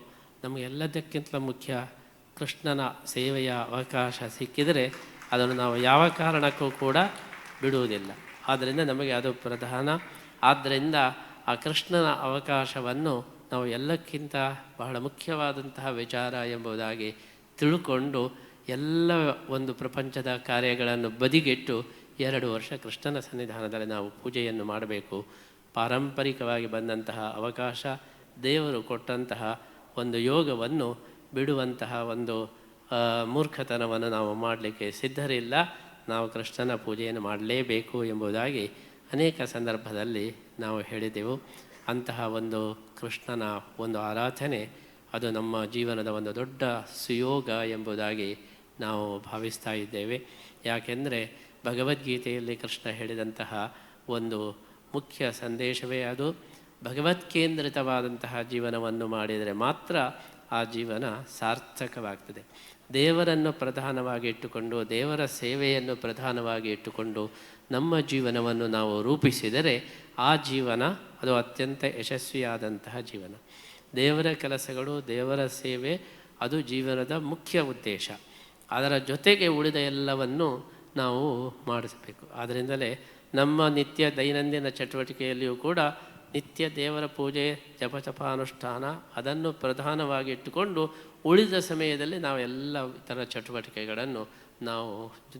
ನಮಗೆಲ್ಲದಕ್ಕಿಂತ ಮುಖ್ಯ ಕೃಷ್ಣನ ಸೇವೆಯ ಅವಕಾಶ ಸಿಕ್ಕಿದರೆ ಅದನ್ನು ನಾವು ಯಾವ ಕಾರಣಕ್ಕೂ ಕೂಡ ಬಿಡುವುದಿಲ್ಲ. ಆದ್ದರಿಂದ ನಮಗೆ ಅದು ಪ್ರಧಾನ. ಆದ್ದರಿಂದ ಆ ಕೃಷ್ಣನ ಅವಕಾಶವನ್ನು ನಾವು ಎಲ್ಲಕ್ಕಿಂತ ಬಹಳ ಮುಖ್ಯವಾದಂತಹ ವಿಚಾರ ಎಂಬುದಾಗಿ ತಿಳ್ಕೊಂಡು ಎಲ್ಲ ಒಂದು ಪ್ರಪಂಚದ ಕಾರ್ಯಗಳನ್ನು ಬದಿಗಿಟ್ಟು 2 ವರ್ಷ ಕೃಷ್ಣನ ಸನ್ನಿಧಾನದಲ್ಲಿ ನಾವು ಪೂಜೆಯನ್ನು ಮಾಡಬೇಕು. ಪಾರಂಪರಿಕವಾಗಿ ಬಂದಂತಹ ಅವಕಾಶ, ದೇವರು ಕೊಟ್ಟಂತಹ ಒಂದು ಯೋಗವನ್ನು ಬಿಡುವಂತಹ ಒಂದು ಮೂರ್ಖತನವನ್ನು ನಾವು ಮಾಡಲಿಕ್ಕೆ ಸಿದ್ಧರಿಲ್ಲ. ನಾವು ಕೃಷ್ಣನ ಪೂಜೆಯನ್ನು ಮಾಡಲೇಬೇಕು ಎಂಬುದಾಗಿ ಅನೇಕ ಸಂದರ್ಭದಲ್ಲಿ ನಾವು ಹೇಳಿದೆವು. ಅಂತಹ ಒಂದು ಕೃಷ್ಣನ ಒಂದು ಆರಾಧನೆ ಅದು ನಮ್ಮ ಜೀವನದ ಒಂದು ದೊಡ್ಡ ಸುಯೋಗ ಎಂಬುದಾಗಿ ನಾವು ಭಾವಿಸ್ತಾ ಇದ್ದೇವೆ. ಯಾಕೆಂದರೆ ಭಗವದ್ಗೀತೆಯಲ್ಲಿ ಕೃಷ್ಣ ಹೇಳಿದಂತಹ ಒಂದು ಮುಖ್ಯ ಸಂದೇಶವೇ ಅದು. ಭಗವತ್ಕೇಂದ್ರಿತವಾದಂತಹ ಜೀವನವನ್ನು ಮಾಡಿದರೆ ಮಾತ್ರ ಆ ಜೀವನ ಸಾರ್ಥಕವಾಗ್ತದೆ. ದೇವರನ್ನು ಪ್ರಧಾನವಾಗಿ ಇಟ್ಟುಕೊಂಡು, ದೇವರ ಸೇವೆಯನ್ನು ಪ್ರಧಾನವಾಗಿ ಇಟ್ಟುಕೊಂಡು ನಮ್ಮ ಜೀವನವನ್ನು ನಾವು ರೂಪಿಸಿದರೆ ಆ ಜೀವನ ಅದು ಅತ್ಯಂತ ಯಶಸ್ವಿಯಾದಂತಹ ಜೀವನ. ದೇವರ ಕೆಲಸಗಳು, ದೇವರ ಸೇವೆ ಅದು ಜೀವನದ ಮುಖ್ಯ ಉದ್ದೇಶ. ಅದರ ಜೊತೆಗೆ ಉಳಿದ ಎಲ್ಲವನ್ನು ನಾವು ಮಾಡಿಸಬೇಕು. ಆದ್ದರಿಂದಲೇ ನಮ್ಮ ನಿತ್ಯ ದೈನಂದಿನ ಚಟುವಟಿಕೆಯಲ್ಲಿಯೂ ಕೂಡ ನಿತ್ಯ ದೇವರ ಪೂಜೆ, ಜಪತಪಾನುಷ್ಠಾನ ಅದನ್ನು ಪ್ರಧಾನವಾಗಿ ಇಟ್ಟುಕೊಂಡು ಉಳಿದ ಸಮಯದಲ್ಲಿ ನಾವೆಲ್ಲ ಇತರ ಚಟುವಟಿಕೆಗಳನ್ನು ನಾವು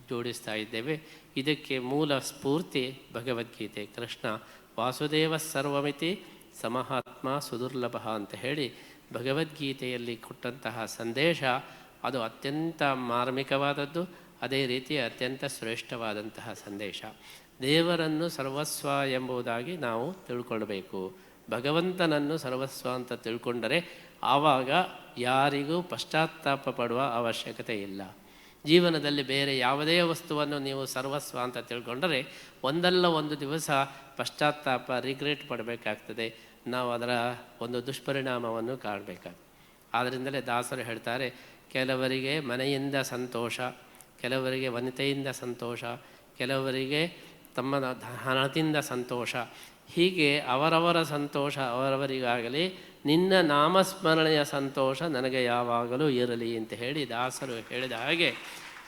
ಜೋಡಿಸ್ತಾ ಇದ್ದೇವೆ. ಇದಕ್ಕೆ ಮೂಲ ಸ್ಫೂರ್ತಿ ಭಗವದ್ಗೀತೆ. ಕೃಷ್ಣ ವಾಸುದೇವ ಸರ್ವಮಿತಿ ಸಮಹಾತ್ಮ ಸುದುರ್ಲಭ ಅಂತ ಹೇಳಿ ಭಗವದ್ಗೀತೆಯಲ್ಲಿ ಕೊಟ್ಟಂತಹ ಸಂದೇಶ ಅದು ಅತ್ಯಂತ ಮಾರ್ಮಿಕವಾದದ್ದು, ಅದೇ ರೀತಿ ಅತ್ಯಂತ ಶ್ರೇಷ್ಠವಾದಂತಹ ಸಂದೇಶ. ದೇವರನ್ನು ಸರ್ವಸ್ವ ಎಂಬುದಾಗಿ ನಾವು ತಿಳ್ಕೊಳ್ಬೇಕು. ಭಗವಂತನನ್ನು ಸರ್ವಸ್ವ ಅಂತ ತಿಳ್ಕೊಂಡರೆ ಆವಾಗ ಯಾರಿಗೂ ಪಶ್ಚಾತ್ತಾಪ ಪಡುವ ಅವಶ್ಯಕತೆ ಇಲ್ಲ. ಜೀವನದಲ್ಲಿ ಬೇರೆ ಯಾವುದೇ ವಸ್ತುವನ್ನು ನೀವು ಸರ್ವಸ್ವ ಅಂತ ತಿಳ್ಕೊಂಡರೆ ಒಂದಲ್ಲ ಒಂದು ದಿವಸ ಪಶ್ಚಾತ್ತಾಪ, ರಿಗ್ರೆಟ್ ಪಡಬೇಕಾಗ್ತದೆ. ನಾವು ಅದರ ಒಂದು ದುಷ್ಪರಿಣಾಮವನ್ನು ಕಾಣಬೇಕಾಗ್ತದೆ. ಆದ್ದರಿಂದಲೇ ದಾಸರು ಹೇಳ್ತಾರೆ, ಕೆಲವರಿಗೆ ಮನೆಯಿಂದ ಸಂತೋಷ, ಕೆಲವರಿಗೆ ವನಿತೆಯಿಂದ ಸಂತೋಷ, ಕೆಲವರಿಗೆ ತಮ್ಮ ಹಣದಿಂದ ಸಂತೋಷ. ಹೀಗೆ ಅವರವರ ಸಂತೋಷ ಅವರವರಿಗಾಗಲಿ, ನಿನ್ನ ನಾಮಸ್ಮರಣೆಯ ಸಂತೋಷ ನನಗೆ ಯಾವಾಗಲೂ ಇರಲಿ ಅಂತ ಹೇಳಿ ದಾಸರು ಹೇಳಿದ ಹಾಗೆ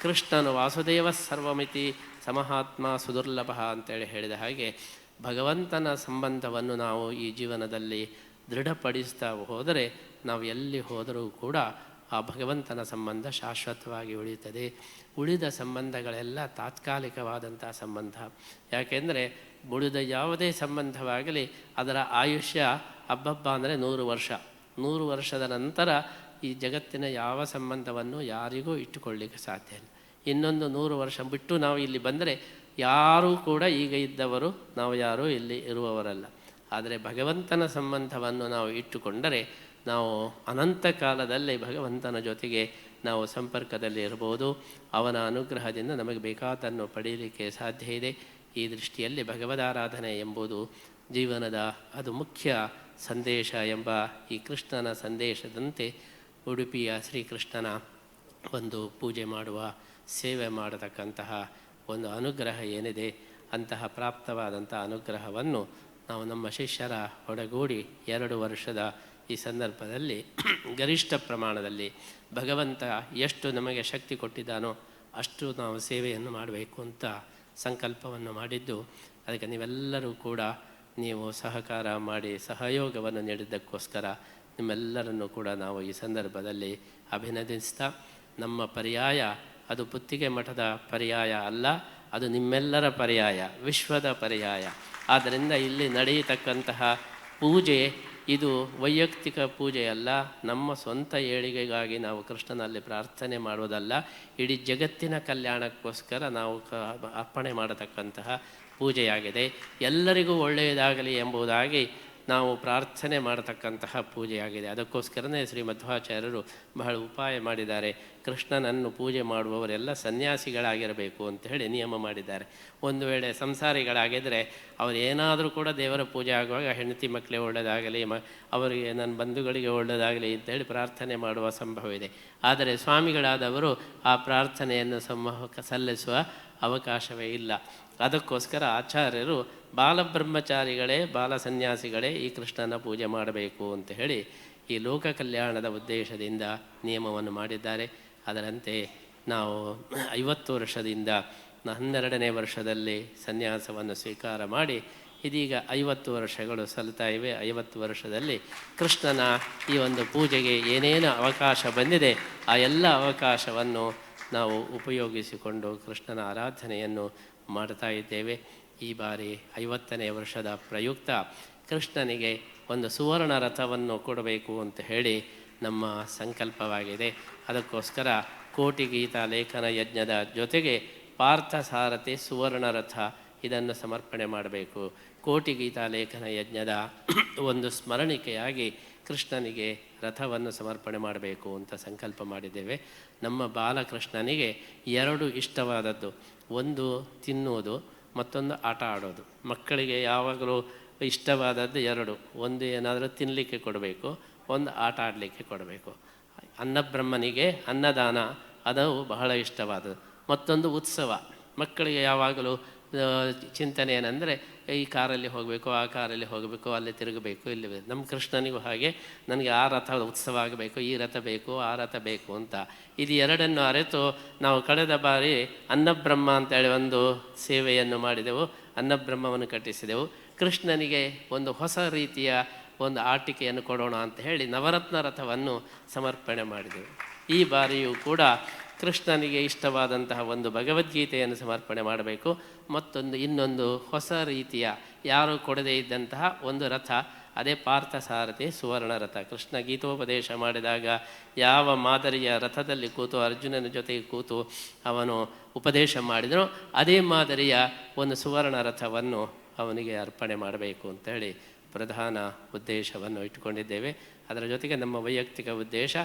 ಕೃಷ್ಣನು ವಾಸುದೇವ ಸರ್ವಮಿತಿ ಸಮಹಾತ್ಮ ಸುದುರ್ಲಭ ಅಂತೇಳಿ ಹೇಳಿದ ಹಾಗೆ ಭಗವಂತನ ಸಂಬಂಧವನ್ನು ನಾವು ಈ ಜೀವನದಲ್ಲಿ ದೃಢಪಡಿಸ್ತಾ ಹೋದರೆ ನಾವು ಎಲ್ಲಿ ಹೋದರೂ ಕೂಡ ಆ ಭಗವಂತನ ಸಂಬಂಧ ಶಾಶ್ವತವಾಗಿ ಉಳಿಯುತ್ತದೆ. ಉಳಿದ ಸಂಬಂಧಗಳೆಲ್ಲ ತಾತ್ಕಾಲಿಕವಾದಂಥ ಸಂಬಂಧ. ಯಾಕೆಂದರೆ ಉಳಿದ ಯಾವುದೇ ಸಂಬಂಧವಾಗಲಿ ಅದರ ಆಯುಷ್ಯ ಹಬ್ಬಬ್ಬ ಅಂದರೆ 100 ವರ್ಷ. 100 ವರ್ಷದ ನಂತರ ಈ ಜಗತ್ತಿನ ಯಾವ ಸಂಬಂಧವನ್ನು ಯಾರಿಗೂ ಇಟ್ಟುಕೊಳ್ಳಿಕ್ಕೆ ಸಾಧ್ಯ ಇಲ್ಲ. ಇನ್ನೊಂದು 100 ವರ್ಷ ಬಿಟ್ಟು ನಾವು ಇಲ್ಲಿ ಬಂದರೆ ಯಾರೂ ಕೂಡ ಈಗ ಇದ್ದವರು ನಾವು ಯಾರೂ ಇಲ್ಲಿ ಇರುವವರಲ್ಲ. ಆದರೆ ಭಗವಂತನ ಸಂಬಂಧವನ್ನು ನಾವು ಇಟ್ಟುಕೊಂಡರೆ ನಾವು ಅನಂತ ಕಾಲದಲ್ಲಿ ಭಗವಂತನ ಜೊತೆಗೆ ನಾವು ಸಂಪರ್ಕದಲ್ಲಿ ಇರಬಹುದು. ಅವನ ಅನುಗ್ರಹದಿಂದ ನಮಗೆ ಬೇಕಾದನ್ನು ಪಡೆಯಲಿಕ್ಕೆ ಸಾಧ್ಯ ಇದೆ. ಈ ದೃಷ್ಟಿಯಲ್ಲಿ ಭಗವದಾರಾಧನೆ ಎಂಬುದು ಜೀವನದ ಅದು ಮುಖ್ಯ ಸಂದೇಶ ಎಂಬ ಈ ಕೃಷ್ಣನ ಸಂದೇಶದಂತೆ ಉಡುಪಿಯ ಶ್ರೀಕೃಷ್ಣನ ಒಂದು ಪೂಜೆ ಮಾಡುವ ಸೇವೆ ಮಾಡತಕ್ಕಂತಹ ಒಂದು ಅನುಗ್ರಹ ಏನಿದೆ, ಅಂತಹ ಪ್ರಾಪ್ತವಾದಂಥ ಅನುಗ್ರಹವನ್ನು ನಾವು ನಮ್ಮ ಶಿಷ್ಯರ ಒಡಗೂಡಿ 2 ವರ್ಷದ ಈ ಸಂದರ್ಭದಲ್ಲಿ ಗರಿಷ್ಠ ಪ್ರಮಾಣದಲ್ಲಿ ಭಗವಂತ ಎಷ್ಟು ನಮಗೆ ಶಕ್ತಿ ಕೊಟ್ಟಿದ್ದಾನೋ ಅಷ್ಟು ನಾವು ಸೇವೆಯನ್ನು ಮಾಡಬೇಕು ಅಂತ ಸಂಕಲ್ಪವನ್ನು ಮಾಡಿದ್ದು. ಅದಕ್ಕೆ ನೀವೆಲ್ಲರೂ ಕೂಡ ನೀವು ಸಹಕಾರ ಮಾಡಿ ಸಹಯೋಗವನ್ನು ನೀಡಿದ್ದಕ್ಕೋಸ್ಕರ ನಿಮ್ಮೆಲ್ಲರನ್ನು ಕೂಡ ನಾವು ಈ ಸಂದರ್ಭದಲ್ಲಿ ಅಭಿನಂದಿಸ್ತಾ, ನಮ್ಮ ಪರ್ಯಾಯ ಅದು ಪುತ್ತಿಗೆ ಮಠದ ಪರ್ಯಾಯ ಅಲ್ಲ, ಅದು ನಿಮ್ಮೆಲ್ಲರ ಪರ್ಯಾಯ, ವಿಶ್ವದ ಪರ್ಯಾಯ. ಆದ್ದರಿಂದ ಇಲ್ಲಿ ನಡೆಯತಕ್ಕಂತಹ ಪೂಜೆ ಇದು ವೈಯಕ್ತಿಕ ಪೂಜೆಯಲ್ಲ, ನಮ್ಮ ಸ್ವಂತ ಏಳಿಗೆಗಾಗಿ ನಾವು ಕೃಷ್ಣನಲ್ಲಿ ಪ್ರಾರ್ಥನೆ ಮಾಡುವುದಲ್ಲ, ಇಡೀ ಜಗತ್ತಿನ ಕಲ್ಯಾಣಕ್ಕೋಸ್ಕರ ನಾವು ಅರ್ಪಣೆ ಮಾಡತಕ್ಕಂತಹ ಪೂಜೆಯಾಗಿದೆ. ಎಲ್ಲರಿಗೂ ಒಳ್ಳೆಯದಾಗಲಿ ಎಂಬುದಾಗಿ ನಾವು ಪ್ರಾರ್ಥನೆ ಮಾಡತಕ್ಕಂತಹ ಪೂಜೆಯಾಗಿದೆ. ಅದಕ್ಕೋಸ್ಕರನೇ ಶ್ರೀ ಮಧ್ವಾಚಾರ್ಯರು ಬಹಳ ಉಪಾಯ ಮಾಡಿದ್ದಾರೆ. ಕೃಷ್ಣನನ್ನು ಪೂಜೆ ಮಾಡುವವರೆಲ್ಲ ಸನ್ಯಾಸಿಗಳಾಗಿರಬೇಕು ಅಂತ ಹೇಳಿ ನಿಯಮ ಮಾಡಿದ್ದಾರೆ. ಒಂದು ವೇಳೆ ಸಂಸಾರಿಗಳಾಗಿದ್ದರೆ ಅವರು ಏನಾದರೂ ಕೂಡ ದೇವರ ಪೂಜೆ ಆಗುವಾಗ ಹೆಂಡತಿ ಮಕ್ಕಳೇ ಒಳ್ಳೆಯದಾಗಲಿ, ಅವರಿಗೆ ನನ್ನ ಬಂಧುಗಳಿಗೆ ಒಳ್ಳೆಯದಾಗಲಿ ಅಂತೇಳಿ ಪ್ರಾರ್ಥನೆ ಮಾಡುವ ಸಂಭವ ಇದೆ. ಆದರೆ ಸ್ವಾಮಿಗಳಾದವರು ಆ ಪ್ರಾರ್ಥನೆಯನ್ನು ಸಲ್ಲಿಸುವ ಅವಕಾಶವೇ ಇಲ್ಲ. ಅದಕ್ಕೋಸ್ಕರ ಆಚಾರ್ಯರು ಬಾಲಬ್ರಹ್ಮಚಾರಿಗಳೇ, ಬಾಲ ಸನ್ಯಾಸಿಗಳೇ ಈ ಕೃಷ್ಣನ ಪೂಜೆ ಮಾಡಬೇಕು ಅಂತ ಹೇಳಿ ಈ ಲೋಕ ಕಲ್ಯಾಣದ ಉದ್ದೇಶದಿಂದ ನಿಯಮವನ್ನು ಮಾಡಿದ್ದಾರೆ. ಅದರಂತೆ ನಾವು 50 ವರ್ಷದಿಂದ 12ನೇ ವರ್ಷದಲ್ಲಿ ಸನ್ಯಾಸವನ್ನು ಸ್ವೀಕಾರ ಮಾಡಿ ಇದೀಗ 50 ವರ್ಷಗಳು ಸಲ್ತಾ ಇವೆ. 50 ವರ್ಷದಲ್ಲಿ ಕೃಷ್ಣನ ಈ ಒಂದು ಪೂಜೆಗೆ ಏನೇನು ಅವಕಾಶ ಬಂದಿದೆ ಆ ಎಲ್ಲ ಅವಕಾಶವನ್ನು ನಾವು ಉಪಯೋಗಿಸಿಕೊಂಡು ಕೃಷ್ಣನ ಆರಾಧನೆಯನ್ನು ಮಾಡ್ತಾ ಇದ್ದೇವೆ. ಈ ಬಾರಿ 50ನೇ ವರ್ಷದ ಪ್ರಯುಕ್ತ ಕೃಷ್ಣನಿಗೆ ಒಂದು ಸುವರ್ಣ ರಥವನ್ನು ಕೊಡಬೇಕು ಅಂತ ಹೇಳಿ ನಮ್ಮ ಸಂಕಲ್ಪವಾಗಿದೆ. ಅದಕ್ಕೋಸ್ಕರ ಕೋಟಿ ಗೀತಾ ಲೇಖನ ಯಜ್ಞದ ಜೊತೆಗೆ ಪಾರ್ಥಸಾರಥಿ ಸುವರ್ಣ ರಥ ಇದನ್ನು ಸಮರ್ಪಣೆ ಮಾಡಬೇಕು. ಕೋಟಿ ಗೀತಾ ಲೇಖನ ಯಜ್ಞದ ಒಂದು ಸ್ಮರಣಿಕೆಯಾಗಿ ಕೃಷ್ಣನಿಗೆ ರಥವನ್ನು ಸಮರ್ಪಣೆ ಮಾಡಬೇಕು ಅಂತ ಸಂಕಲ್ಪ ಮಾಡಿದ್ದೇವೆ. ನಮ್ಮ ಬಾಲಕೃಷ್ಣನಿಗೆ 2 ಇಷ್ಟವಾದದ್ದು, ಒಂದು ತಿನ್ನುವುದು, ಮತ್ತೊಂದು ಆಟ ಆಡೋದು. ಮಕ್ಕಳಿಗೆ ಯಾವಾಗಲೂ ಇಷ್ಟವಾದದ್ದು 2, ಒಂದು ಏನಾದರೂ ತಿನ್ನಲಿಕ್ಕೆ ಕೊಡಬೇಕು, ಒಂದು ಆಟ ಆಡಲಿಕ್ಕೆ ಕೊಡಬೇಕು. ಅನ್ನಬ್ರಹ್ಮನಿಗೆ ಅನ್ನದಾನ ಅದು ಬಹಳ ಇಷ್ಟವಾದದ್ದು. ಮತ್ತೊಂದು ಉತ್ಸವ. ಮಕ್ಕಳಿಗೆ ಯಾವಾಗಲೂ ಚಿಂತನೆ ಏನಂದರೆ ಈ ಕಾರಲ್ಲಿ ಹೋಗಬೇಕು, ಆ ಕಾರಲ್ಲಿ ಹೋಗಬೇಕು, ಅಲ್ಲಿ ತಿರುಗಬೇಕು, ಇಲ್ಲಿ ನಮ್ಮ ಕೃಷ್ಣನಿಗೂ ಹಾಗೆ ನನಗೆ ಆ ರಥ ಉತ್ಸವ ಆಗಬೇಕು, ಈ ರಥ ಬೇಕು, ಆ ರಥ ಬೇಕು ಅಂತ. ಇದು 2ನ್ನು ಅರಿತು ನಾವು ಕಳೆದ ಬಾರಿ ಅನ್ನಬ್ರಹ್ಮ ಅಂತೇಳಿ ಒಂದು ಸೇವೆಯನ್ನು ಮಾಡಿದೆವು, ಅನ್ನಬ್ರಹ್ಮವನ್ನು ಕಟ್ಟಿಸಿದೆವು. ಕೃಷ್ಣನಿಗೆ ಒಂದು ಹೊಸ ರೀತಿಯ ಒಂದು ಆಟಿಕೆಯನ್ನು ಕೊಡೋಣ ಅಂತ ಹೇಳಿ ನವರತ್ನ ರಥವನ್ನು ಸಮರ್ಪಣೆ ಮಾಡಿದೆವು. ಈ ಬಾರಿಯೂ ಕೂಡ ಕೃಷ್ಣನಿಗೆ ಇಷ್ಟವಾದಂತಹ ಒಂದು ಭಗವದ್ಗೀತೆಯನ್ನು ಸಮರ್ಪಣೆ ಮಾಡಬೇಕು. ಮತ್ತೊಂದು ಇನ್ನೊಂದು ಹೊಸ ರೀತಿಯ ಯಾರೂ ಕೊಡದೇ ಇದ್ದಂತಹ ಒಂದು ರಥ, ಅದೇ ಪಾರ್ಥಸಾರಥಿ ಸುವರ್ಣ ರಥ. ಕೃಷ್ಣ ಗೀತೋಪದೇಶ ಮಾಡಿದಾಗ ಯಾವ ಮಾದರಿಯ ರಥದಲ್ಲಿ ಕೂತು ಅರ್ಜುನನ ಜೊತೆಗೆ ಕೂತು ಅವನು ಉಪದೇಶ ಮಾಡಿದನೋ ಅದೇ ಮಾದರಿಯ ಒಂದು ಸುವರ್ಣ ರಥವನ್ನು ಅವನಿಗೆ ಅರ್ಪಣೆ ಮಾಡಬೇಕು ಅಂತೇಳಿ ಪ್ರಧಾನ ಉದ್ದೇಶವನ್ನು ಇಟ್ಟುಕೊಂಡಿದ್ದೇವೆ. ಅದರ ಜೊತೆಗೆ ನಮ್ಮ ವೈಯಕ್ತಿಕ ಉದ್ದೇಶ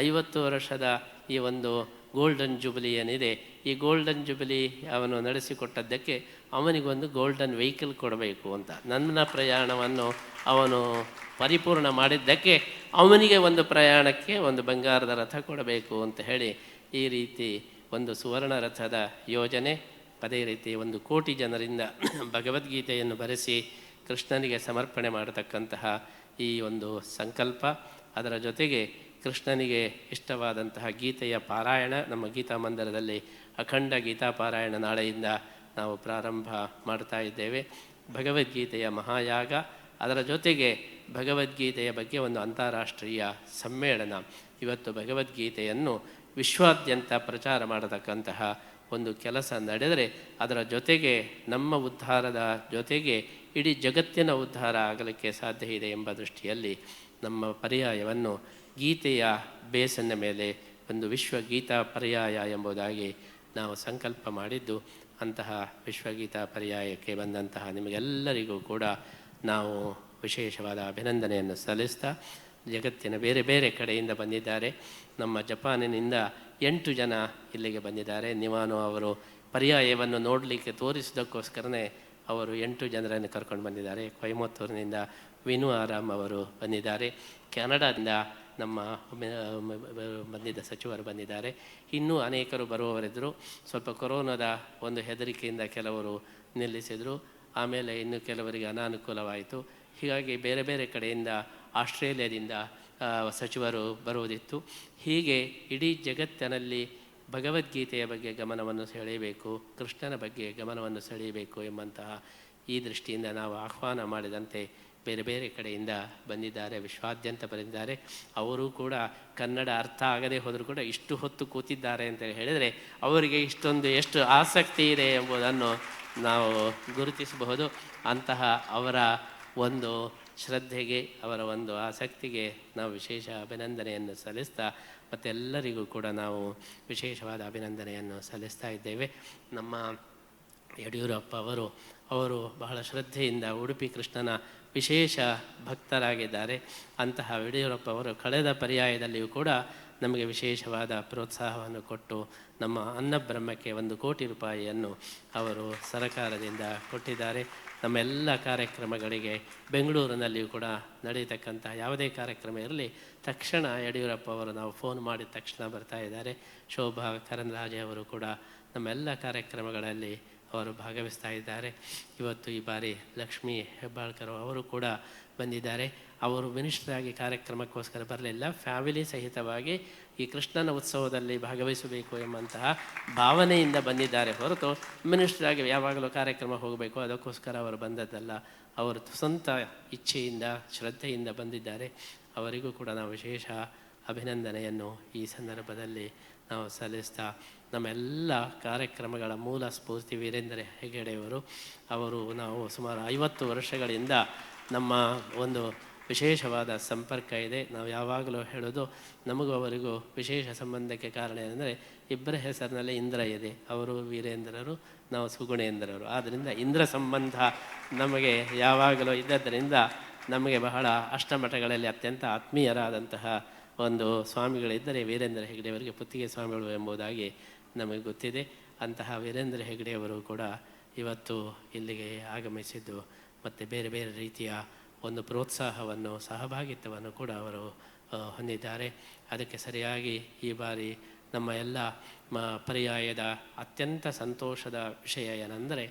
50 ವರ್ಷದ ಈ ಒಂದು ಗೋಲ್ಡನ್ ಜುಬಿಲಿ ಏನಿದೆ, ಈ ಗೋಲ್ಡನ್ ಜುಬಿಲಿ ಅವನು ನಡೆಸಿಕೊಟ್ಟದ್ದಕ್ಕೆ ಅವನಿಗೊಂದು ಗೋಲ್ಡನ್ ವೆಹಿಕಲ್ ಕೊಡಬೇಕು ಅಂತ. ನನ್ನ ಪ್ರಯಾಣವನ್ನು ಅವನು ಪರಿಪೂರ್ಣ ಮಾಡಿದ್ದಕ್ಕೆ ಅವನಿಗೆ ಒಂದು ಪ್ರಯಾಣಕ್ಕೆ ಒಂದು ಬಂಗಾರದ ರಥ ಕೊಡಬೇಕು ಅಂತ ಹೇಳಿ ಈ ರೀತಿ ಒಂದು ಸುವರ್ಣ ರಥದ ಯೋಜನೆ. ಅದೇ ರೀತಿ 1 ಕೋಟಿ ಜನರಿಂದ ಭಗವದ್ಗೀತೆಯನ್ನು ಬರೆಸಿ ಕೃಷ್ಣನಿಗೆ ಸಮರ್ಪಣೆ ಮಾಡತಕ್ಕಂತಹ ಈ ಒಂದು ಸಂಕಲ್ಪ. ಅದರ ಜೊತೆಗೆ ಕೃಷ್ಣನಿಗೆ ಇಷ್ಟವಾದಂತಹ ಗೀತೆಯ ಪಾರಾಯಣ ನಮ್ಮ ಗೀತಾ ಮಂದಿರದಲ್ಲಿ ಅಖಂಡ ಗೀತಾ ಪಾರಾಯಣ ನಾಳೆಯಿಂದ ನಾವು ಪ್ರಾರಂಭ ಮಾಡ್ತಾ ಇದ್ದೇವೆ. ಭಗವದ್ಗೀತೆಯ ಮಹಾಯಾಗ, ಅದರ ಜೊತೆಗೆ ಭಗವದ್ಗೀತೆಯ ಬಗ್ಗೆ ಒಂದು ಅಂತಾರಾಷ್ಟ್ರೀಯ ಸಮ್ಮೇಳನ. ಇವತ್ತು ಭಗವದ್ಗೀತೆಯನ್ನು ವಿಶ್ವಾದ್ಯಂತ ಪ್ರಚಾರ ಮಾಡತಕ್ಕಂತಹ ಒಂದು ಕೆಲಸ ನಡೆದರೆ ಅದರ ಜೊತೆಗೆ ನಮ್ಮ ಉದ್ಧಾರದ ಜೊತೆಗೆ ಇಡೀ ಜಗತ್ತಿನ ಉದ್ಧಾರ ಆಗಲಿಕ್ಕೆ ಸಾಧ್ಯ ಇದೆ ಎಂಬ ದೃಷ್ಟಿಯಲ್ಲಿ ನಮ್ಮ ಪರ್ಯಾಯವನ್ನು ಗೀತೆಯ ಬೇಸನ್ನ ಮೇಲೆ ಒಂದು ವಿಶ್ವಗೀತಾ ಪರ್ಯಾಯ ಎಂಬುದಾಗಿ ನಾವು ಸಂಕಲ್ಪ ಮಾಡಿದ್ದು, ಅಂತಹ ವಿಶ್ವಗೀತಾ ಪರ್ಯಾಯಕ್ಕೆ ಬಂದಂತಹ ನಿಮಗೆಲ್ಲರಿಗೂ ಕೂಡ ನಾವು ವಿಶೇಷವಾದ ಅಭಿನಂದನೆಯನ್ನು ಸಲ್ಲಿಸ್ತಾ, ಜಗತ್ತಿನ ಬೇರೆ ಬೇರೆ ಕಡೆಯಿಂದ ಬಂದಿದ್ದಾರೆ. ನಮ್ಮ ಜಪಾನಿನಿಂದ 8 ಜನ ಇಲ್ಲಿಗೆ ಬಂದಿದ್ದಾರೆ. ನಿವಾನು ಅವರು ಪರ್ಯಾಯವನ್ನು ನೋಡಲಿಕ್ಕೆ ತೋರಿಸೋದಕ್ಕೋಸ್ಕರನೇ ಅವರು 8 ಜನರನ್ನು ಕರ್ಕೊಂಡು ಬಂದಿದ್ದಾರೆ. ಕೊಯಮತ್ತೂರಿನಿಂದ ವಿನು ಆರಾಮ್ ಅವರು ಬಂದಿದ್ದಾರೆ. ಕೆನಡಾದಿಂದ ನಮ್ಮ ಬಂದಿದ್ದ ಸಚಿವರು ಬಂದಿದ್ದಾರೆ. ಇನ್ನೂ ಅನೇಕರು ಬರುವವರಿದ್ದರು. ಸ್ವಲ್ಪ ಕೊರೋನಾದ ಒಂದು ಹೆದರಿಕೆಯಿಂದ ಕೆಲವರು ನಿಲ್ಲಿಸಿದರು. ಆಮೇಲೆ ಇನ್ನು ಕೆಲವರಿಗೆ ಅನಾನುಕೂಲವಾಯಿತು. ಹೀಗಾಗಿ ಬೇರೆ ಬೇರೆ ಕಡೆಯಿಂದ, ಆಸ್ಟ್ರೇಲಿಯಾದಿಂದ ಸಚಿವರು ಬರುವುದಿತ್ತು. ಹೀಗೆ ಇಡೀ ಜಗತ್ತಿನಲ್ಲಿ ಭಗವದ್ಗೀತೆಯ ಬಗ್ಗೆ ಗಮನವನ್ನು ಸೆಳೆಯಬೇಕು, ಕೃಷ್ಣನ ಬಗ್ಗೆ ಗಮನವನ್ನು ಸೆಳೆಯಬೇಕು ಎಂಬಂತಹ ಈ ದೃಷ್ಟಿಯಿಂದ ನಾವು ಆಹ್ವಾನ ಮಾಡಿದಂತೆ ಬೇರೆ ಬೇರೆ ಕಡೆಯಿಂದ ಬಂದಿದ್ದಾರೆ, ವಿಶ್ವಾದ್ಯಂತ ಬಂದಿದ್ದಾರೆ. ಅವರು ಕೂಡ ಕನ್ನಡ ಅರ್ಥ ಆಗದೆ ಹೋದರೂ ಕೂಡ ಇಷ್ಟು ಹೊತ್ತು ಕೂತಿದ್ದಾರೆ ಅಂತ ಹೇಳಿದರೆ ಅವರಿಗೆ ಇಷ್ಟೊಂದು ಎಷ್ಟು ಆಸಕ್ತಿ ಇದೆ ಎಂಬುದನ್ನು ನಾವು ಗುರುತಿಸಬಹುದು. ಅಂತಹ ಅವರ ಒಂದು ಶ್ರದ್ಧೆಗೆ, ಅವರ ಒಂದು ಆಸಕ್ತಿಗೆ ನಾವು ವಿಶೇಷ ಅಭಿನಂದನೆಯನ್ನು ಸಲ್ಲಿಸ್ತಾ, ಮತ್ತೆಲ್ಲರಿಗೂ ಕೂಡ ನಾವು ವಿಶೇಷವಾದ ಅಭಿನಂದನೆಯನ್ನು ಸಲ್ಲಿಸ್ತಾ ಇದ್ದೇವೆ. ನಮ್ಮ ಯಡಿಯೂರಪ್ಪ ಅವರು ಬಹಳ ಶ್ರದ್ಧೆಯಿಂದ ಉಡುಪಿ ಕೃಷ್ಣನ ವಿಶೇಷ ಭಕ್ತರಾಗಿದ್ದಾರೆ. ಅಂತಹ ಯಡಿಯೂರಪ್ಪ ಅವರು ಕಳೆದ ಪರ್ಯಾಯದಲ್ಲಿಯೂ ಕೂಡ ನಮಗೆ ವಿಶೇಷವಾದ ಪ್ರೋತ್ಸಾಹವನ್ನು ಕೊಟ್ಟು ನಮ್ಮ ಅನ್ನಬ್ರಹ್ಮಕ್ಕೆ 1 ಕೋಟಿ ರೂಪಾಯಿಯನ್ನು ಅವರು ಸರಕಾರದಿಂದ ಕೊಟ್ಟಿದ್ದಾರೆ. ನಮ್ಮೆಲ್ಲ ಕಾರ್ಯಕ್ರಮಗಳಿಗೆ ಬೆಂಗಳೂರಿನಲ್ಲಿಯೂ ಕೂಡ ನಡೆಯತಕ್ಕಂಥ ಯಾವುದೇ ಕಾರ್ಯಕ್ರಮ ಇರಲಿ, ತಕ್ಷಣ ಯಡಿಯೂರಪ್ಪ ಅವರು ನಾವು ಫೋನ್ ಮಾಡಿದ ತಕ್ಷಣ ಬರ್ತಾ ಇದ್ದಾರೆ. ಶೋಭಾ ಕರಂದ್ಲಾಜೆ ಅವರು ಕೂಡ ನಮ್ಮೆಲ್ಲ ಕಾರ್ಯಕ್ರಮಗಳಲ್ಲಿ ಅವರು ಭಾಗವಹಿಸ್ತಾ ಇದ್ದಾರೆ. ಇವತ್ತು ಈ ಬಾರಿ ಲಕ್ಷ್ಮೀ ಹೆಬ್ಬಾಳ್ಕರ್ ಅವರು ಕೂಡ ಬಂದಿದ್ದಾರೆ. ಅವರು ಮಿನಿಸ್ಟ್ರಾಗಿ ಕಾರ್ಯಕ್ರಮಕ್ಕೋಸ್ಕರ ಬರಲಿಲ್ಲ, ಫ್ಯಾಮಿಲಿ ಸಹಿತವಾಗಿ ಈ ಕೃಷ್ಣನ ಉತ್ಸವದಲ್ಲಿ ಭಾಗವಹಿಸಬೇಕು ಎಂಬಂತಹ ಭಾವನೆಯಿಂದ ಬಂದಿದ್ದಾರೆ ಹೊರತು ಮಿನಿಸ್ಟ್ರಾಗಿ ಯಾವಾಗಲೂ ಕಾರ್ಯಕ್ರಮ ಹೋಗಬೇಕು ಅದಕ್ಕೋಸ್ಕರ ಅವರು ಬಂದದ್ದಲ್ಲ. ಅವರು ಸ್ವಂತ ಇಚ್ಛೆಯಿಂದ, ಶ್ರದ್ಧೆಯಿಂದ ಬಂದಿದ್ದಾರೆ. ಅವರಿಗೂ ಕೂಡ ನಾವು ವಿಶೇಷ ಅಭಿನಂದನೆಯನ್ನು ಈ ಸಂದರ್ಭದಲ್ಲಿ ನಾವು ಸಲ್ಲಿಸ್ತಾ, ನಮ್ಮೆಲ್ಲ ಕಾರ್ಯಕ್ರಮಗಳ ಮೂಲ ಸ್ಫೂರ್ತಿ ವೀರೇಂದ್ರ ಹೆಗ್ಗಡೆಯವರು. ನಾವು ಸುಮಾರು 50 ವರ್ಷಗಳಿಂದ ನಮ್ಮ ಒಂದು ವಿಶೇಷವಾದ ಸಂಪರ್ಕ ಇದೆ. ನಾವು ಯಾವಾಗಲೂ ಹೇಳೋದು, ನಮಗೂ ಅವರಿಗೂ ವಿಶೇಷ ಸಂಬಂಧಕ್ಕೆ ಕಾರಣ ಏನಂದರೆ ಇಬ್ಬರ ಹೆಸರಿನಲ್ಲಿ ಇಂದ್ರ ಇದೆ. ಅವರು ವೀರೇಂದ್ರರು, ನಾವು ಸುಗುಣೇಂದ್ರರು. ಆದ್ದರಿಂದ ಇಂದ್ರ ಸಂಬಂಧ ನಮಗೆ ಯಾವಾಗಲೂ ಇದ್ದದ್ದರಿಂದ ನಮಗೆ ಬಹಳ ಅಷ್ಟಮಠಗಳಲ್ಲಿ ಅತ್ಯಂತ ಆತ್ಮೀಯರಾದಂತಹ ಒಂದು ಸ್ವಾಮಿಗಳಿದ್ದರೆ ವೀರೇಂದ್ರ ಹೆಗ್ಗಡೆಯವರಿಗೆ ಪುತ್ತಿಗೆ ಸ್ವಾಮಿಗಳು ಎಂಬುದಾಗಿ ನಮಗೆ ಗೊತ್ತಿದೆ. ಅಂತಹ ವೀರೇಂದ್ರ ಹೆಗ್ಗಡೆಯವರು ಕೂಡ ಇವತ್ತು ಇಲ್ಲಿಗೆ ಆಗಮಿಸಿದ್ದು ಮತ್ತು ಬೇರೆ ಬೇರೆ ರೀತಿಯ ಒಂದು ಪ್ರೋತ್ಸಾಹವನ್ನು, ಸಹಭಾಗಿತ್ವವನ್ನು ಕೂಡ ಅವರು ಹೊಂದಿದ್ದಾರೆ. ಅದಕ್ಕೆ ಸರಿಯಾಗಿ ಈ ಬಾರಿ ನಮ್ಮ ಎಲ್ಲ ಪರ್ಯಾಯದ ಅತ್ಯಂತ ಸಂತೋಷದ ವಿಷಯ ಏನೆಂದರೆ,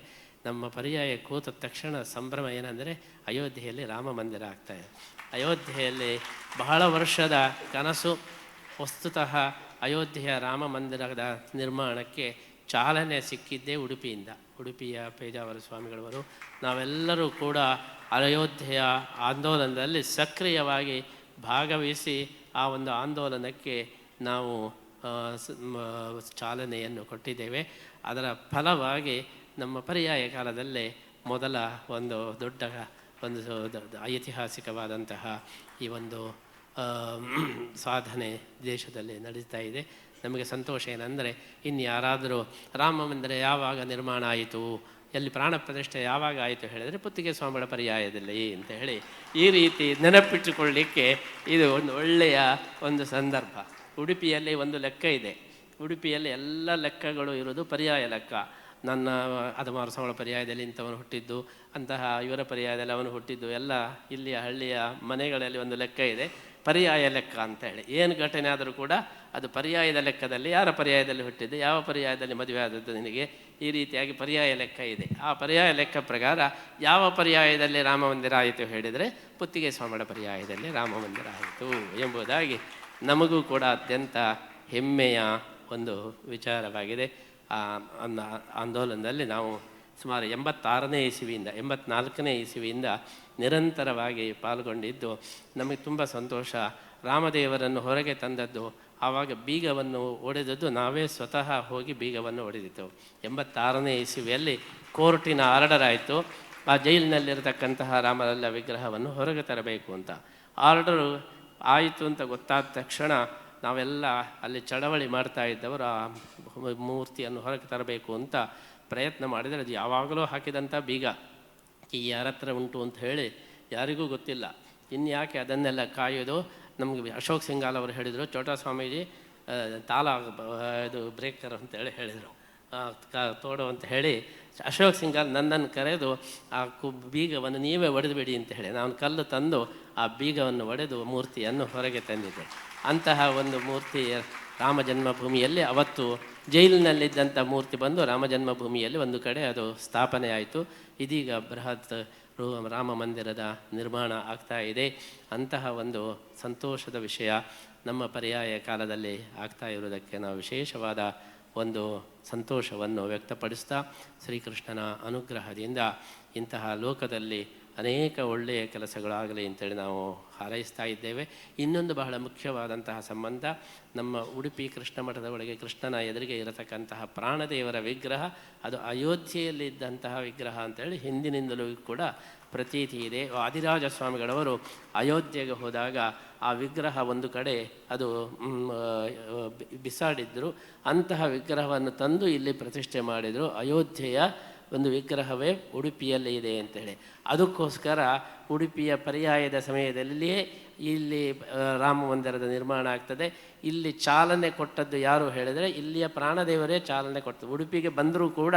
ನಮ್ಮ ಪರ್ಯಾಯ ಕೂತ ತಕ್ಷಣ ಸಂಭ್ರಮ ಏನೆಂದರೆ ಅಯೋಧ್ಯೆಯಲ್ಲಿ ರಾಮ ಮಂದಿರ ಆಗ್ತಾಯಿದೆ. ಅಯೋಧ್ಯೆಯಲ್ಲಿ ಬಹಳ ವರ್ಷದ ಕನಸು. ವಸ್ತುತಃ ಅಯೋಧ್ಯೆಯ ರಾಮ ಮಂದಿರದ ನಿರ್ಮಾಣಕ್ಕೆ ಚಾಲನೆ ಸಿಕ್ಕಿದ್ದೇ ಉಡುಪಿಯ ಪೇಜಾವರ ಸ್ವಾಮಿಗಳವರು. ನಾವೆಲ್ಲರೂ ಕೂಡ ಅಯೋಧ್ಯೆಯ ಆಂದೋಲನದಲ್ಲಿ ಸಕ್ರಿಯವಾಗಿ ಭಾಗವಹಿಸಿ ಆ ಒಂದು ಆಂದೋಲನಕ್ಕೆ ನಾವು ಚಾಲನೆಯನ್ನು ಕೊಟ್ಟಿದ್ದೇವೆ. ಅದರ ಫಲವಾಗಿ ನಮ್ಮ ಪರ್ಯಾಯ ಕಾಲದಲ್ಲೇ ಮೊದಲ ಒಂದು ದೊಡ್ಡ ಐತಿಹಾಸಿಕವಾದಂತಹ ಈ ಒಂದು ಸಾಧನೆ ದೇಶದಲ್ಲಿ ನಡೀತಾ ಇದೆ. ನಮಗೆ ಸಂತೋಷ ಏನೆಂದರೆ, ಇನ್ನು ಯಾರಾದರೂ ರಾಮ ಮಂದಿರ ಯಾವಾಗ ನಿರ್ಮಾಣ ಆಯಿತು, ಎಲ್ಲಿ ಪ್ರಾಣ ಪ್ರತಿಷ್ಠೆ ಯಾವಾಗ ಆಯಿತು ಹೇಳಿದರೆ ಪುತ್ತಿಗೆ ಸ್ವಾಮಿಗಳ ಪರ್ಯಾಯದಲ್ಲಿ ಅಂತ ಹೇಳಿ ಈ ರೀತಿ ನೆನಪಿಟ್ಟುಕೊಳ್ಳಲಿಕ್ಕೆ ಇದು ಒಂದು ಒಳ್ಳೆಯ ಒಂದು ಸಂದರ್ಭ. ಉಡುಪಿಯಲ್ಲಿ ಒಂದು ಲೆಕ್ಕ ಇದೆ. ಉಡುಪಿಯಲ್ಲಿ ಎಲ್ಲ ಲೆಕ್ಕಗಳು ಇರೋದು ಪರ್ಯಾಯ ಲೆಕ್ಕ. ನನ್ನ ಅದಮಾರು ಸ್ವಾಮಿಗಳ ಪರ್ಯಾಯದಲ್ಲಿ ಇಂಥವನು ಹುಟ್ಟಿದ್ದು, ಅಂತಹ ಇವರ ಪರ್ಯಾಯದಲ್ಲಿ ಅವನು ಹುಟ್ಟಿದ್ದು, ಎಲ್ಲ ಇಲ್ಲಿಯ ಹಳ್ಳಿಯ ಮನೆಗಳಲ್ಲಿ ಒಂದು ಲೆಕ್ಕ ಇದೆ, ಪರ್ಯಾಯ ಲೆಕ್ಕ ಅಂತ ಹೇಳಿ. ಏನು ಘಟನೆ ಆದರೂ ಕೂಡ ಅದು ಪರ್ಯಾಯದ ಲೆಕ್ಕದಲ್ಲಿ, ಯಾರ ಪರ್ಯಾಯದಲ್ಲಿ ಹುಟ್ಟಿದ್ದು, ಯಾವ ಪರ್ಯಾಯದಲ್ಲಿ ಮದುವೆ ಆದದ್ದು ನಿನಗೆ, ಈ ರೀತಿಯಾಗಿ ಪರ್ಯಾಯ ಲೆಕ್ಕ ಇದೆ. ಆ ಪರ್ಯಾಯ ಲೆಕ್ಕ ಪ್ರಕಾರ ಯಾವ ಪರ್ಯಾಯದಲ್ಲಿ ರಾಮ ಮಂದಿರ ಆಯಿತು ಹೇಳಿದರೆ ಪುತ್ತಿಗೆ ಸ್ವಾಮಿಗಳ ಪರ್ಯಾಯದಲ್ಲಿ ರಾಮ ಮಂದಿರ ಆಯಿತು ಎಂಬುದಾಗಿ ನಮಗೂ ಕೂಡ ಅತ್ಯಂತ ಹೆಮ್ಮೆಯ ಒಂದು ವಿಚಾರವಾಗಿದೆ. ಆ ಆಂದೋಲನದಲ್ಲಿ ನಾವು ಸುಮಾರು 86ನೇ ಇಸವಿಯಿಂದ 84ನೇ ಇಸವಿಯಿಂದ ನಿರಂತರವಾಗಿ ಪಾಲ್ಗೊಂಡಿದ್ದು ನಮಗೆ ತುಂಬ ಸಂತೋಷ. ರಾಮದೇವರನ್ನು ಹೊರಗೆ ತಂದದ್ದು, ಆವಾಗ ಬೀಗವನ್ನು ಒಡೆದದ್ದು ನಾವೇ ಸ್ವತಃ ಹೋಗಿ ಬೀಗವನ್ನು ಒಡೆದಿತ್ತು. 86ನೇ ಇಸವಿಯಲ್ಲಿ ಕೋರ್ಟಿನ ಆರ್ಡರ್ ಆಯಿತು, ಆ ಜೈಲಿನಲ್ಲಿರತಕ್ಕಂತಹ ರಾಮಲಲ್ಲ ವಿಗ್ರಹವನ್ನು ಹೊರಗೆ ತರಬೇಕು ಅಂತ. ಆರ್ಡರು ಆಯಿತು ಅಂತ ಗೊತ್ತಾದ ತಕ್ಷಣ ನಾವೆಲ್ಲ ಅಲ್ಲಿ ಚಳವಳಿ ಮಾಡ್ತಾ ಇದ್ದವರು ಆ ಮೂರ್ತಿಯನ್ನು ಹೊರಗೆ ತರಬೇಕು ಅಂತ ಪ್ರಯತ್ನ ಮಾಡಿದರೆ ಅದು ಯಾವಾಗಲೂ ಹಾಕಿದಂಥ ಬೀಗ, ಈ ಯಾರ ಹತ್ರ ಉಂಟು ಅಂತ ಹೇಳಿ ಯಾರಿಗೂ ಗೊತ್ತಿಲ್ಲ. ಇನ್ಯಾಕೆ ಅದನ್ನೆಲ್ಲ ಕಾಯೋದು? ನಮಗೆ ಅಶೋಕ್ ಸಿಂಘಾಲ್ ಅವರು ಹೇಳಿದರು, ಚೋಟಾ ಸ್ವಾಮೀಜಿ ತಾಲ ಇದು ಬ್ರೇಕರ್ ಅಂತೇಳಿ ಹೇಳಿದರು, ತೋಡು ಅಂತ ಹೇಳಿ ಅಶೋಕ್ ಸಿಂಘಾಲ್ ನನ್ನನ್ನು ಕರೆದು ಆ ಬೀಗವನ್ನು ನೀವೇ ಒಡೆದುಬಿಡಿ ಅಂತ ಹೇಳಿ ನಾನು ಕಲ್ಲು ತಂದು ಆ ಬೀಗವನ್ನು ಒಡೆದು ಮೂರ್ತಿಯನ್ನು ಹೊರಗೆ ತಂದಿದ್ದೆ. ಅಂತಹ ಒಂದು ಮೂರ್ತಿ ರಾಮ ಜನ್ಮಭೂಮಿಯಲ್ಲಿ ಅವತ್ತು ಜೈಲಿನಲ್ಲಿದ್ದಂಥ ಮೂರ್ತಿ ಬಂದು ರಾಮ ಜನ್ಮಭೂಮಿಯಲ್ಲಿ ಒಂದು ಕಡೆ ಅದು ಸ್ಥಾಪನೆ ಆಯಿತು. ಇದೀಗ ಬೃಹತ್ ರಾಮ ಮಂದಿರದ ನಿರ್ಮಾಣ ಆಗ್ತಾ ಇದೆ. ಅಂತಹ ಒಂದು ಸಂತೋಷದ ವಿಷಯ ನಮ್ಮ ಪರ್ಯಾಯ ಕಾಲದಲ್ಲಿ ಆಗ್ತಾ ಇರುವುದಕ್ಕೆ ನಾವು ವಿಶೇಷವಾದ ಒಂದು ಸಂತೋಷವನ್ನು ವ್ಯಕ್ತಪಡಿಸ್ತಾ ಶ್ರೀಕೃಷ್ಣನ ಅನುಗ್ರಹದಿಂದ ಇಂತಹ ಲೋಕದಲ್ಲಿ ಅನೇಕ ಒಳ್ಳೆಯ ಕೆಲಸಗಳಾಗಲಿ ಅಂತೇಳಿ ನಾವು ಹಾರೈಸ್ತಾ ಇದ್ದೇವೆ. ಇನ್ನೊಂದು ಬಹಳ ಮುಖ್ಯವಾದಂತಹ ಸಂಬಂಧ, ನಮ್ಮ ಉಡುಪಿ ಕೃಷ್ಣ ಮಠದ ಒಳಗೆ ಕೃಷ್ಣನ ಎದುರಿಗೆ ಇರತಕ್ಕಂತಹ ಪ್ರಾಣದೇವರ ವಿಗ್ರಹ ಅದು ಅಯೋಧ್ಯೆಯಲ್ಲಿದ್ದಂತಹ ವಿಗ್ರಹ ಅಂತೇಳಿ ಹಿಂದಿನಿಂದಲೂ ಕೂಡ ಪ್ರತೀತಿ ಇದೆ. ಆದಿರಾಜ ಸ್ವಾಮಿಗಳವರು ಅಯೋಧ್ಯೆಗೆ ಹೋದಾಗ ಆ ವಿಗ್ರಹ ಒಂದು ಕಡೆ ಅದು ಬಿಸಾಡಿದ್ರು. ಅಂತಹ ವಿಗ್ರಹವನ್ನು ತಂದು ಇಲ್ಲಿ ಪ್ರತಿಷ್ಠೆ ಮಾಡಿದರು. ಅಯೋಧ್ಯೆಯ ಒಂದು ವಿಗ್ರಹವೇ ಉಡುಪಿಯಲ್ಲಿ ಇದೆ ಅಂತೇಳಿ. ಅದಕ್ಕೋಸ್ಕರ ಉಡುಪಿಯ ಪರ್ಯಾಯದ ಸಮಯದಲ್ಲಿಯೇ ಇಲ್ಲಿ ರಾಮ ಮಂದಿರದ ನಿರ್ಮಾಣ ಆಗ್ತದೆ. ಇಲ್ಲಿ ಚಾಲನೆ ಕೊಟ್ಟದ್ದು ಯಾರು ಹೇಳಿದರೆ ಇಲ್ಲಿಯ ಪ್ರಾಣದೇವರೇ ಚಾಲನೆ ಕೊಟ್ಟದ್ದು. ಉಡುಪಿಗೆ ಬಂದರೂ ಕೂಡ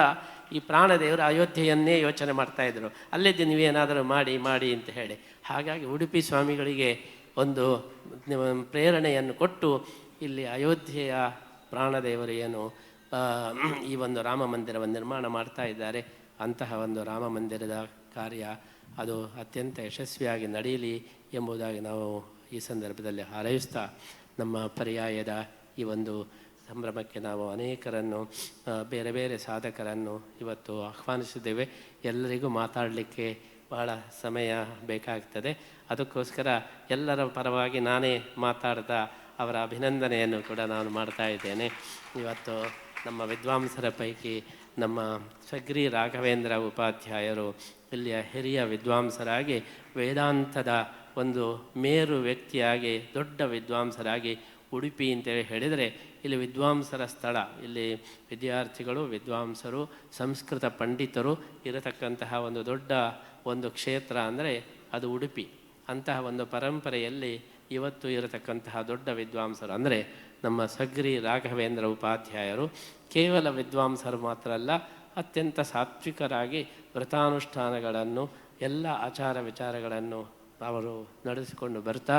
ಈ ಪ್ರಾಣದೇವರು ಅಯೋಧ್ಯೆಯನ್ನೇ ಯೋಚನೆ ಮಾಡ್ತಾಯಿದ್ರು, ಅಲ್ಲಿದ್ದು ನೀವೇನಾದರೂ ಮಾಡಿ ಅಂತ ಹೇಳಿ. ಹಾಗಾಗಿ ಉಡುಪಿ ಸ್ವಾಮಿಗಳಿಗೆ ಒಂದು ಪ್ರೇರಣೆಯನ್ನು ಕೊಟ್ಟು ಇಲ್ಲಿ ಅಯೋಧ್ಯೆಯ ಪ್ರಾಣದೇವರು ಏನು ಈ ಒಂದು ರಾಮ ಮಂದಿರವನ್ನು ನಿರ್ಮಾಣ ಮಾಡ್ತಾ ಇದ್ದಾರೆ. ಅಂತಹ ಒಂದು ರಾಮ ಮಂದಿರದ ಕಾರ್ಯ ಅದು ಅತ್ಯಂತ ಯಶಸ್ವಿಯಾಗಿ ನಡೆಯಲಿ ಎಂಬುದಾಗಿ ನಾವು ಈ ಸಂದರ್ಭದಲ್ಲಿ ಹಾರೈಸ್ತಾ ನಮ್ಮ ಪರ್ಯಾಯದ ಈ ಒಂದು ಸಂಭ್ರಮಕ್ಕೆ ನಾವು ಅನೇಕರನ್ನು ಬೇರೆ ಬೇರೆ ಸಾಧಕರನ್ನು ಇವತ್ತು ಆಹ್ವಾನಿಸಿದ್ದೇವೆ. ಎಲ್ಲರಿಗೂ ಮಾತಾಡಲಿಕ್ಕೆ ಬಹಳ ಸಮಯ ಬೇಕಾಗ್ತದೆ. ಅದಕ್ಕೋಸ್ಕರ ಎಲ್ಲರ ಪರವಾಗಿ ನಾನೇ ಮಾತಾಡ್ತಾ ಅವರ ಅಭಿನಂದನೆಯನ್ನು ಕೂಡ ನಾನು ಮಾಡ್ತಾ ಇದ್ದೇನೆ. ಇವತ್ತು ನಮ್ಮ ವಿದ್ವಾಂಸರ ಪೈಕಿ ನಮ್ಮ ಸಗ್ರಿ ರಾಘವೇಂದ್ರ ಉಪಾಧ್ಯಾಯರು ಇಲ್ಲಿಯ ಹಿರಿಯ ವಿದ್ವಾಂಸರಾಗಿ ವೇದಾಂತದ ಒಂದು ಮೇರು ವ್ಯಕ್ತಿಯಾಗಿ ದೊಡ್ಡ ವಿದ್ವಾಂಸರಾಗಿ ಉಡುಪಿ ಅಂತೇಳಿ ಹೇಳಿದರೆ ಇಲ್ಲಿ ವಿದ್ವಾಂಸರ ಸ್ಥಳ. ಇಲ್ಲಿ ವಿದ್ಯಾರ್ಥಿಗಳು, ವಿದ್ವಾಂಸರು, ಸಂಸ್ಕೃತ ಪಂಡಿತರು ಇರತಕ್ಕಂತಹ ಒಂದು ದೊಡ್ಡ ಒಂದು ಕ್ಷೇತ್ರ ಅಂದರೆ ಅದು ಉಡುಪಿ. ಅಂತಹ ಒಂದು ಪರಂಪರೆಯಲ್ಲಿ ಇವತ್ತು ಇರತಕ್ಕಂತಹ ದೊಡ್ಡ ವಿದ್ವಾಂಸರು ಅಂದರೆ ನಮ್ಮ ಸಗ್ರಿ ರಾಘವೇಂದ್ರ ಉಪಾಧ್ಯಾಯರು ಕೇವಲ ವಿದ್ವಾಂಸರು ಮಾತ್ರ ಅಲ್ಲ, ಅತ್ಯಂತ ಸಾತ್ವಿಕರಾಗಿ ವ್ರತಾನುಷ್ಠಾನಗಳನ್ನು ಎಲ್ಲ ಆಚಾರ ವಿಚಾರಗಳನ್ನು ಅವರು ನಡೆಸಿಕೊಂಡು ಬರ್ತಾ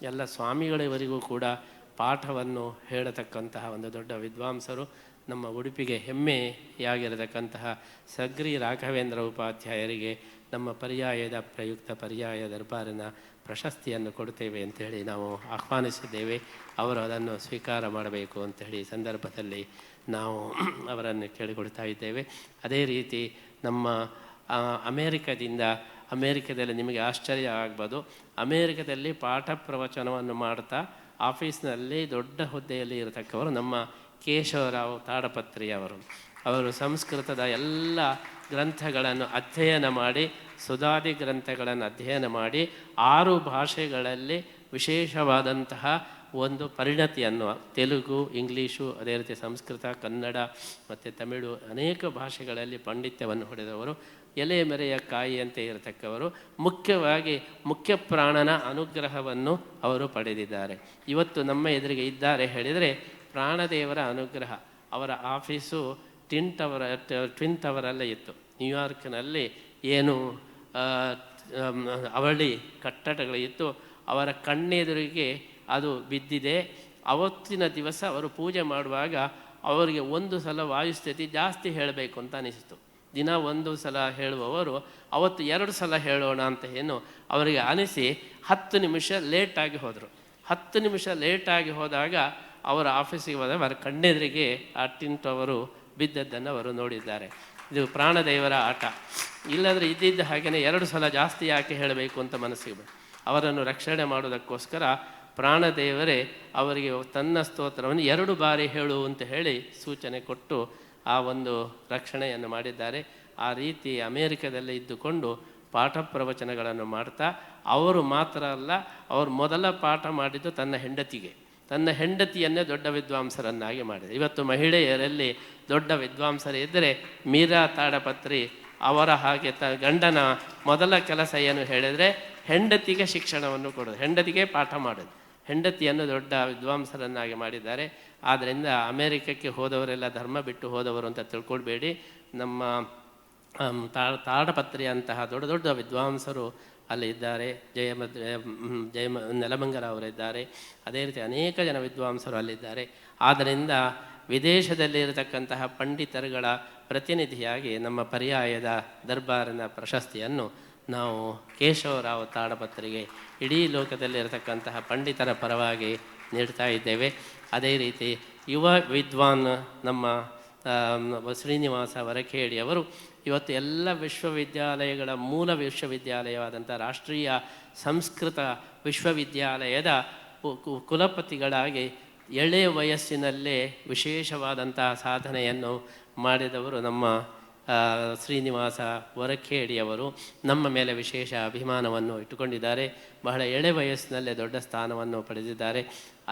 ಎಲ್ಲ ಸ್ವಾಮಿಗಳವರೆಗೂ ಕೂಡ ಪಾಠವನ್ನು ಹೇಳತಕ್ಕಂತಹ ಒಂದು ದೊಡ್ಡ ವಿದ್ವಾಂಸರು. ನಮ್ಮ ಉಡುಪಿಗೆ ಹೆಮ್ಮೆಯಾಗಿರತಕ್ಕಂತಹ ಸಗ್ರಿ ರಾಘವೇಂದ್ರ ಉಪಾಧ್ಯಾಯರಿಗೆ ನಮ್ಮ ಪರ್ಯಾಯದ ಪ್ರಯುಕ್ತ ಪರ್ಯಾಯ ದರ್ಬಾರಿನ ಪ್ರಶಸ್ತಿಯನ್ನು ಕೊಡ್ತೇವೆ ಅಂಥೇಳಿ ನಾವು ಆಹ್ವಾನಿಸಿದ್ದೇವೆ. ಅವರು ಅದನ್ನು ಸ್ವೀಕಾರ ಮಾಡಬೇಕು ಅಂಥೇಳಿ ಈ ಸಂದರ್ಭದಲ್ಲಿ ನಾವು ಅವರನ್ನು ಕೇಳಿಕೊಳ್ತಾ ಇದ್ದೇವೆ. ಅದೇ ರೀತಿ ನಮ್ಮ ಅಮೇರಿಕದಲ್ಲಿ ನಿಮಗೆ ಆಶ್ಚರ್ಯ ಆಗ್ಬೋದು, ಅಮೇರಿಕದಲ್ಲಿ ಪಾಠ ಪ್ರವಚನವನ್ನು ಮಾಡ್ತಾ ಆಫೀಸ್ನಲ್ಲಿ ದೊಡ್ಡ ಹುದ್ದೆಯಲ್ಲಿ ಇರತಕ್ಕವರು ನಮ್ಮ ಕೇಶವರಾವ್ ತಾಡಪತ್ರಿ ಅವರು ಸಂಸ್ಕೃತದ ಎಲ್ಲ ಗ್ರಂಥಗಳನ್ನು ಅಧ್ಯಯನ ಮಾಡಿ, ಸುಧಾದಿ ಗ್ರಂಥಗಳನ್ನು ಅಧ್ಯಯನ ಮಾಡಿ 6 ಭಾಷೆಗಳಲ್ಲಿ ವಿಶೇಷವಾದಂತಹ ಒಂದು ಪರಿಣತಿಯನ್ನು, ತೆಲುಗು, ಇಂಗ್ಲೀಷು, ಅದೇ ರೀತಿ ಸಂಸ್ಕೃತ, ಕನ್ನಡ ಮತ್ತು ತಮಿಳು ಅನೇಕ ಭಾಷೆಗಳಲ್ಲಿ ಪಾಂಡಿತ್ಯವನ್ನು ಹೊಡೆದವರು. ಎಲೆ ಮೆರೆಯ ಕಾಯಿಯಂತೆ ಇರತಕ್ಕವರು. ಮುಖ್ಯವಾಗಿ ಮುಖ್ಯ ಪ್ರಾಣನ ಅನುಗ್ರಹವನ್ನು ಅವರು ಪಡೆದಿದ್ದಾರೆ. ಇವತ್ತು ನಮ್ಮ ಎದುರಿಗೆ ಇದ್ದಾರೆ ಹೇಳಿದರೆ ಪ್ರಾಣದೇವರ ಅನುಗ್ರಹ. ಅವರ ಆಫೀಸು ಟ್ವಿನ್ ಟವರಲ್ಲೇ ಇತ್ತು. ನ್ಯೂಯಾರ್ಕ್ನಲ್ಲಿ ಏನು ಅವಳಿ ಕಟ್ಟಡಗಳಿತ್ತು, ಅವರ ಕಣ್ಣೆದುರಿಗೆ ಅದು ಬಿದ್ದಿದೆ. ಅವತ್ತಿನ ದಿವಸ ಅವರು ಪೂಜೆ ಮಾಡುವಾಗ ಅವರಿಗೆ ಒಂದು ಸಲ ವಾಯುಸ್ಥಿತಿ ಜಾಸ್ತಿ ಹೇಳಬೇಕು ಅಂತ ಅನಿಸಿತು. ದಿನ ಒಂದು ಸಲ ಹೇಳುವವರು ಅವತ್ತು 2 ಸಲ ಹೇಳೋಣ ಅಂತ ಏನು ಅವರಿಗೆ ಅನಿಸಿ 10 ನಿಮಿಷ ಲೇಟಾಗಿ ಹೋದರು. 10 ನಿಮಿಷ ಲೇಟಾಗಿ ಹೋದಾಗ ಅವರ ಆಫೀಸಿಗೆ ಹೋದಾಗ ಅವರ ಕಣ್ಣೆದುರಿಗೆ ಆ ಟ್ವಿನ್ ಟವರು ಬಿದ್ದದ್ದನ್ನು ಅವರು ನೋಡಿದ್ದಾರೆ. ಇದು ಪ್ರಾಣದೇವರ ಆಟ. ಇಲ್ಲಾಂದರೆ ಇದ್ದಿದ್ದ ಹಾಗೆಯೇ 2 ಸಲ ಜಾಸ್ತಿ ಯಾಕೆ ಹೇಳಬೇಕು ಅಂತ ಮನಸ್ಸಿಗೆ ಅವರನ್ನು ರಕ್ಷಣೆ ಮಾಡೋದಕ್ಕೋಸ್ಕರ ಪ್ರಾಣದೇವರೇ ಅವರಿಗೆ ತನ್ನ ಸ್ತೋತ್ರವನ್ನು 2 ಬಾರಿ ಹೇಳು ಅಂತ ಹೇಳಿ ಸೂಚನೆ ಕೊಟ್ಟು ಆ ಒಂದು ರಕ್ಷಣೆಯನ್ನು ಮಾಡಿದ್ದಾರೆ. ಆ ರೀತಿ ಅಮೇರಿಕದಲ್ಲಿ ಇದ್ದುಕೊಂಡು ಪಾಠ ಪ್ರವಚನಗಳನ್ನು ಮಾಡ್ತಾ ಅವರು ಮಾತ್ರ ಅಲ್ಲ, ಅವರು ಮೊದಲ ಪಾಠ ಮಾಡಿದ್ದು ತನ್ನ ಹೆಂಡತಿಯನ್ನೇ ದೊಡ್ಡ ವಿದ್ವಾಂಸರನ್ನಾಗಿ ಮಾಡಿದೆ. ಇವತ್ತು ಮಹಿಳೆಯರಲ್ಲಿ ದೊಡ್ಡ ವಿದ್ವಾಂಸರು ಇದ್ದರೆ ಮೀರಾ ತಾಡಪತ್ರಿ ಅವರ ಹಾಗೆ ಗಂಡನ ಮೊದಲ ಕೆಲಸ ಏನು ಹೇಳಿದರೆ ಹೆಂಡತಿಗೆ ಶಿಕ್ಷಣವನ್ನು ಕೊಡೋದು, ಹೆಂಡತಿಗೆ ಪಾಠ ಮಾಡೋದು. ಹೆಂಡತಿಯನ್ನು ದೊಡ್ಡ ವಿದ್ವಾಂಸರನ್ನಾಗಿ ಮಾಡಿದ್ದಾರೆ. ಆದ್ದರಿಂದ ಅಮೇರಿಕಕ್ಕೆ ಹೋದವರೆಲ್ಲ ಧರ್ಮ ಬಿಟ್ಟು ಹೋದವರು ಅಂತ ತಿಳ್ಕೊಳ್ಬೇಡಿ. ನಮ್ಮ ತಾಡಪತ್ರಿಯಂತಹ ದೊಡ್ಡ ದೊಡ್ಡ ವಿದ್ವಾಂಸರು ಅಲ್ಲಿ ಇದ್ದಾರೆ. ಜಯ ನೆಲಮಂಗಲ ಅವರಿದ್ದಾರೆ. ಅದೇ ರೀತಿ ಅನೇಕ ಜನ ವಿದ್ವಾಂಸರು ಅಲ್ಲಿದ್ದಾರೆ. ಆದ್ದರಿಂದ ವಿದೇಶದಲ್ಲಿರತಕ್ಕಂತಹ ಪಂಡಿತರುಗಳ ಪ್ರತಿನಿಧಿಯಾಗಿ ನಮ್ಮ ಪರ್ಯಾಯದ ದರ್ಬಾರಿನ ಪ್ರಶಸ್ತಿಯನ್ನು ನಾವು ಕೇಶವರಾವ್ ತಾಡಪತ್ರಿಗೆ ಇಡೀ ಲೋಕದಲ್ಲಿರತಕ್ಕಂತಹ ಪಂಡಿತರ ಪರವಾಗಿ ನೀಡ್ತಾ ಇದ್ದೇವೆ. ಅದೇ ರೀತಿ ಯುವ ವಿದ್ವಾನ್ ನಮ್ಮ ಶ್ರೀನಿವಾಸ ವರಖೇಡಿಯವರು ಇವತ್ತು ಎಲ್ಲ ವಿಶ್ವವಿದ್ಯಾಲಯಗಳ ಮೂಲ ವಿಶ್ವವಿದ್ಯಾಲಯವಾದಂಥ ರಾಷ್ಟ್ರೀಯ ಸಂಸ್ಕೃತ ವಿಶ್ವವಿದ್ಯಾಲಯದ ಕುಲಪತಿಗಳಾಗಿ ಎಳೆಯ ವಯಸ್ಸಿನಲ್ಲೇ ವಿಶೇಷವಾದಂತಹ ಸಾಧನೆಯನ್ನು ಮಾಡಿದವರು ನಮ್ಮ ಶ್ರೀನಿವಾಸ ವರಖೇಡಿಯವರು. ನಮ್ಮ ಮೇಲೆ ವಿಶೇಷ ಅಭಿಮಾನವನ್ನು ಇಟ್ಟುಕೊಂಡಿದ್ದಾರೆ. ಬಹಳ ಎಳೆ ವಯಸ್ಸಿನಲ್ಲೇ ದೊಡ್ಡ ಸ್ಥಾನವನ್ನು ಪಡೆದಿದ್ದಾರೆ.